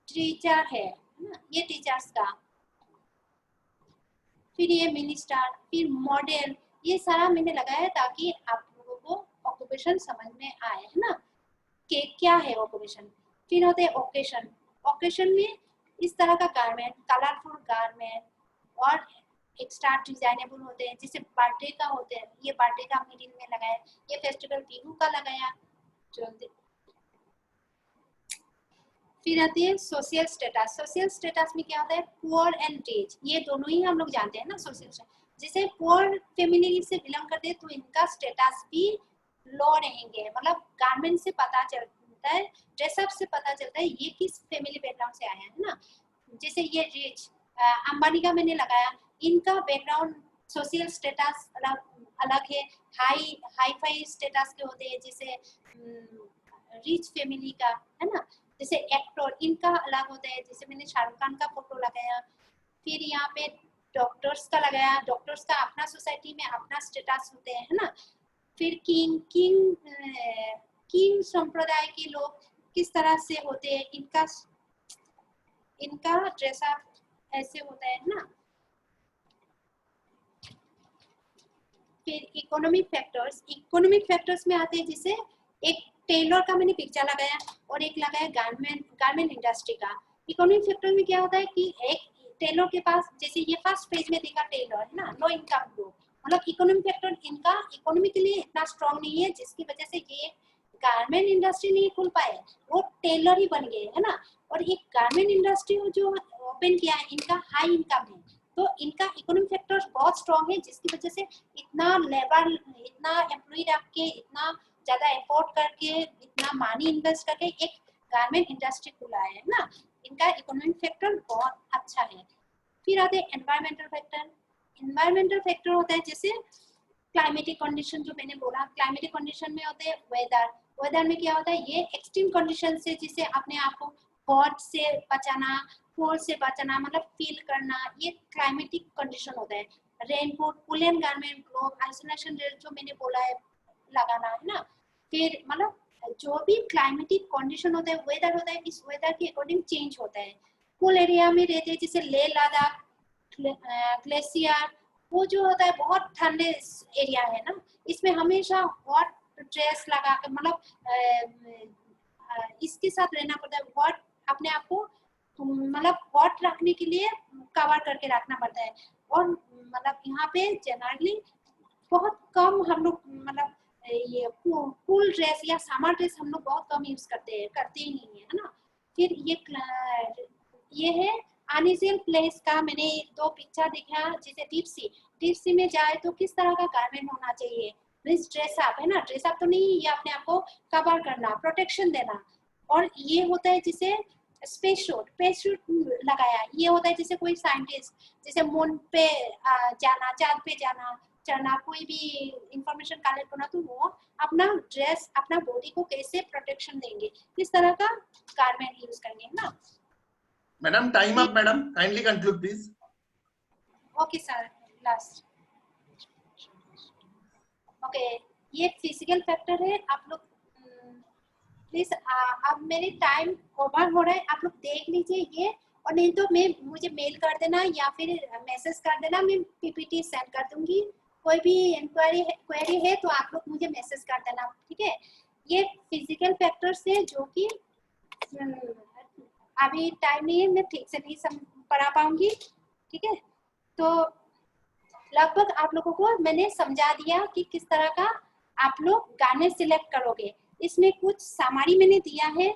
टीचर है ना, ये टीचर्स का, फिर ये मिनिस्टर, फिर मॉडल। ये सारा मैंने लगाया है ताकि आप लोगों को ऑक्यूपेशन समझ में आए है ना कि क्या है ऑक्यूपेशन। फिर होते हैं ओकेशन। ओकेशन में इस तरह का गारमेंट, कलरफुल गारमेंट और एक्स्ट्रा डिजाइनेबल होते हैं, जैसे बर्थडे का होते हैं, ये बर्थडे का मिडिल में लगाया, ये फेस्टिवल बिहू का लगाया। फिर आती है सोशल स्टेटस। सोशल स्टेटस में क्या होता है, पुअर एंड रिच, ये दोनों ही हम लोग जानते हैं ना सोशल स्टेटस। जैसे पुअर फैमिली से बिलोंग करते हैं तो इनका स्टेटस भी लो रहेंगे, मतलब गारमेंट से पता चलता है, ड्रेसअप से पता चलता है ये किस फैमिली बैकग्राउंड से आया है ना। जैसे ये रिच अंबानी का मैंने लगाया, इनका बैकग्राउंड सोशल स्टेटस अलग अलग है, हाई हाई फाई स्टेटस के होते हैं, जैसे रिच फैमिली का है ना। जैसे एक्टर इनका अलग होता है, जैसे मैंने शाहरुख खान का फोटो लगाया। फिर यहाँ पे डॉक्टर्स का लगाया, डॉक्टर्स का अपना सोसाइटी में अपना स्टेटस होते हैं है ना। फिर किंग संप्रदाय के लोग किस तरह से होते हैं, इनका ड्रेसअप ऐसे होता है ना। फिर इकोनॉमिक फैक्टर्स में आते हैं, जैसे एक टेलर का मैंने पिक्चर लगाया और एक लगाया गारमेंट इंडस्ट्री का। इकोनॉमिक फैक्टर में क्या होता है कि एक टेलर के पास, जैसे ये फर्स्ट पेज में देखा टेलर है ना, लो इनकम ग्रुप, मतलब इकोनॉमिक फैक्टर इनका इकोनॉमिकली इतना स्ट्रांग नहीं है, जिसकी वजह से ये गारमेंट इंडस्ट्री नहीं खुल पाए, वो टेलर ही बन गए है ना। और ये गारमेंट इंडस्ट्री जो ओपन किया है, इनका हाई इनकम है, तो इनका इकोनॉमिक फैक्टर बहुत स्ट्रांग है, जिसकी वजह से इतना लेबर, इतना एम्प्लॉय रख के, इतना ज्यादा एफोर्ड करके, इतना मनी इन्वेस्ट करके एक गारमेंट इंडस्ट्री खुला है ना। इनका इकोनॉमिक फैक्टर बहुत अच्छा है। फिर आते हैं एनवायरमेंटल फैक्टर। एनवायरमेंटल फैक्टर होता है जैसे क्लाइमेटिक कंडीशन, जो मैंने बोला क्लाइमेटिक कंडीशन में होते हैं वेदर में क्या होता है, ये एक्सट्रीम कंडीशन से, जिसे अपने आप को हॉट से बचाना, कोल्ड से बचाना, मतलब फील करना, ये क्लाइमेटिक कंडीशन होता है। Raincoat, woollen garment, glove, isolation, जो मैंने बोला है लगाना है ना। फिर मतलब जो भी क्लाइमेटिक कंडीशन होता है, वेदर होता है, इस वेदर के अकॉर्डिंग चेंज होता है। कूल एरिया में रहते हैं, जैसे लेह लद्दाख, ग्लेशियर, वो जो होता है बहुत ठंडे एरिया है ना, इसमें हमेशा हॉट ड्रेस लगा के, मतलब इसके साथ रहना पड़ता है। हॉट अपने आप को मतलब हॉट रखने के लिए कवर करके रखना पड़ता है। और मतलब यहाँ पे जनरली बहुत कम हम लोग मतलब ये कूल ड्रेस या समर ड्रेस हम लोग बहुत कम यूज करते ही नहीं है ना। फिर ये है अनयूजुअल प्लेस का, मैंने 2 पिक्चर दिखा, जैसे डीप सी में जाए तो किस तरह का गारमेंट होना चाहिए, ड्रेसअप है ना, ड्रेसअप तो नहीं, ये अपने आप को कवर करना, प्रोटेक्शन देना। और ये होता है जैसे स्पेस सूट लगाया, ये होता है जैसे कोई साइंटिस्ट, जैसे मून पे जाना, चांद पे जाना, चढ़ना, कोई भी इंफॉर्मेशन कलेक्ट करना, तो वो अपना ड्रेस, अपना बॉडी को कैसे प्रोटेक्शन देंगे, किस तरह का गारमेंट यूज करेंगे ना। Madam time up, madam kindly conclude please. Okay sir, last. Okay, ये फिजिकल फैक्टर है, आप लोग प्लीज अब मेरे टाइम ओवर हो रहा है, आप लोग देख लीजिए ये, और नहीं तो मैं मुझे मेल कर देना या फिर मैसेज कर देना, मैं पीपीटी सेंड कर दूंगी। कोई भी क्वेरी है तो आप लोग मुझे मैसेज कर देना, ठीक है। ये फिजिकल फैक्टर्स है जो कि अभी टाइम नहीं है, मैं ठीक से नहीं पढ़ा पाऊंगी, ठीक है। तो लगभग आप लोगों को मैंने समझा दिया कि किस तरह का आप लोग गाने सिलेक्ट करोगे। इसमें कुछ समरी मैंने दिया है।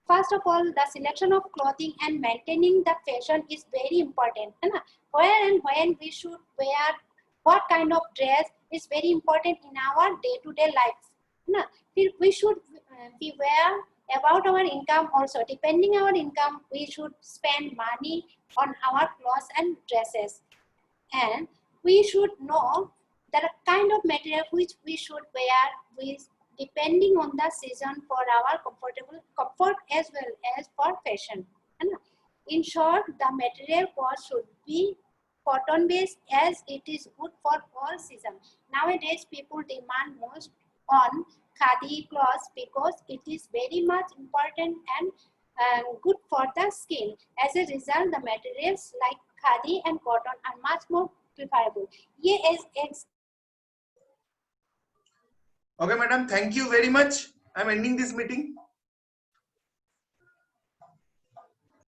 First of all, the selection of clothing and maintaining the fashion is very important, है ना। Where and when we should wear what kind of dress is very important in our day to day life, है ना। फिर we should be aware about our income also. Depending our income, we should spend money on our clothes and dresses, and we should know the kind of material which we should wear with depending on the season for our comfort as well as for fashion. In short, the material cost should be cotton based as it is good for all seasons. Nowadays, people demand most on khadi cloths because it is very much important and good for the skin. As a result, the materials like khadi and cotton are much more preferable. ये is Okay, madam. Thank you very much. I'm ending this meeting.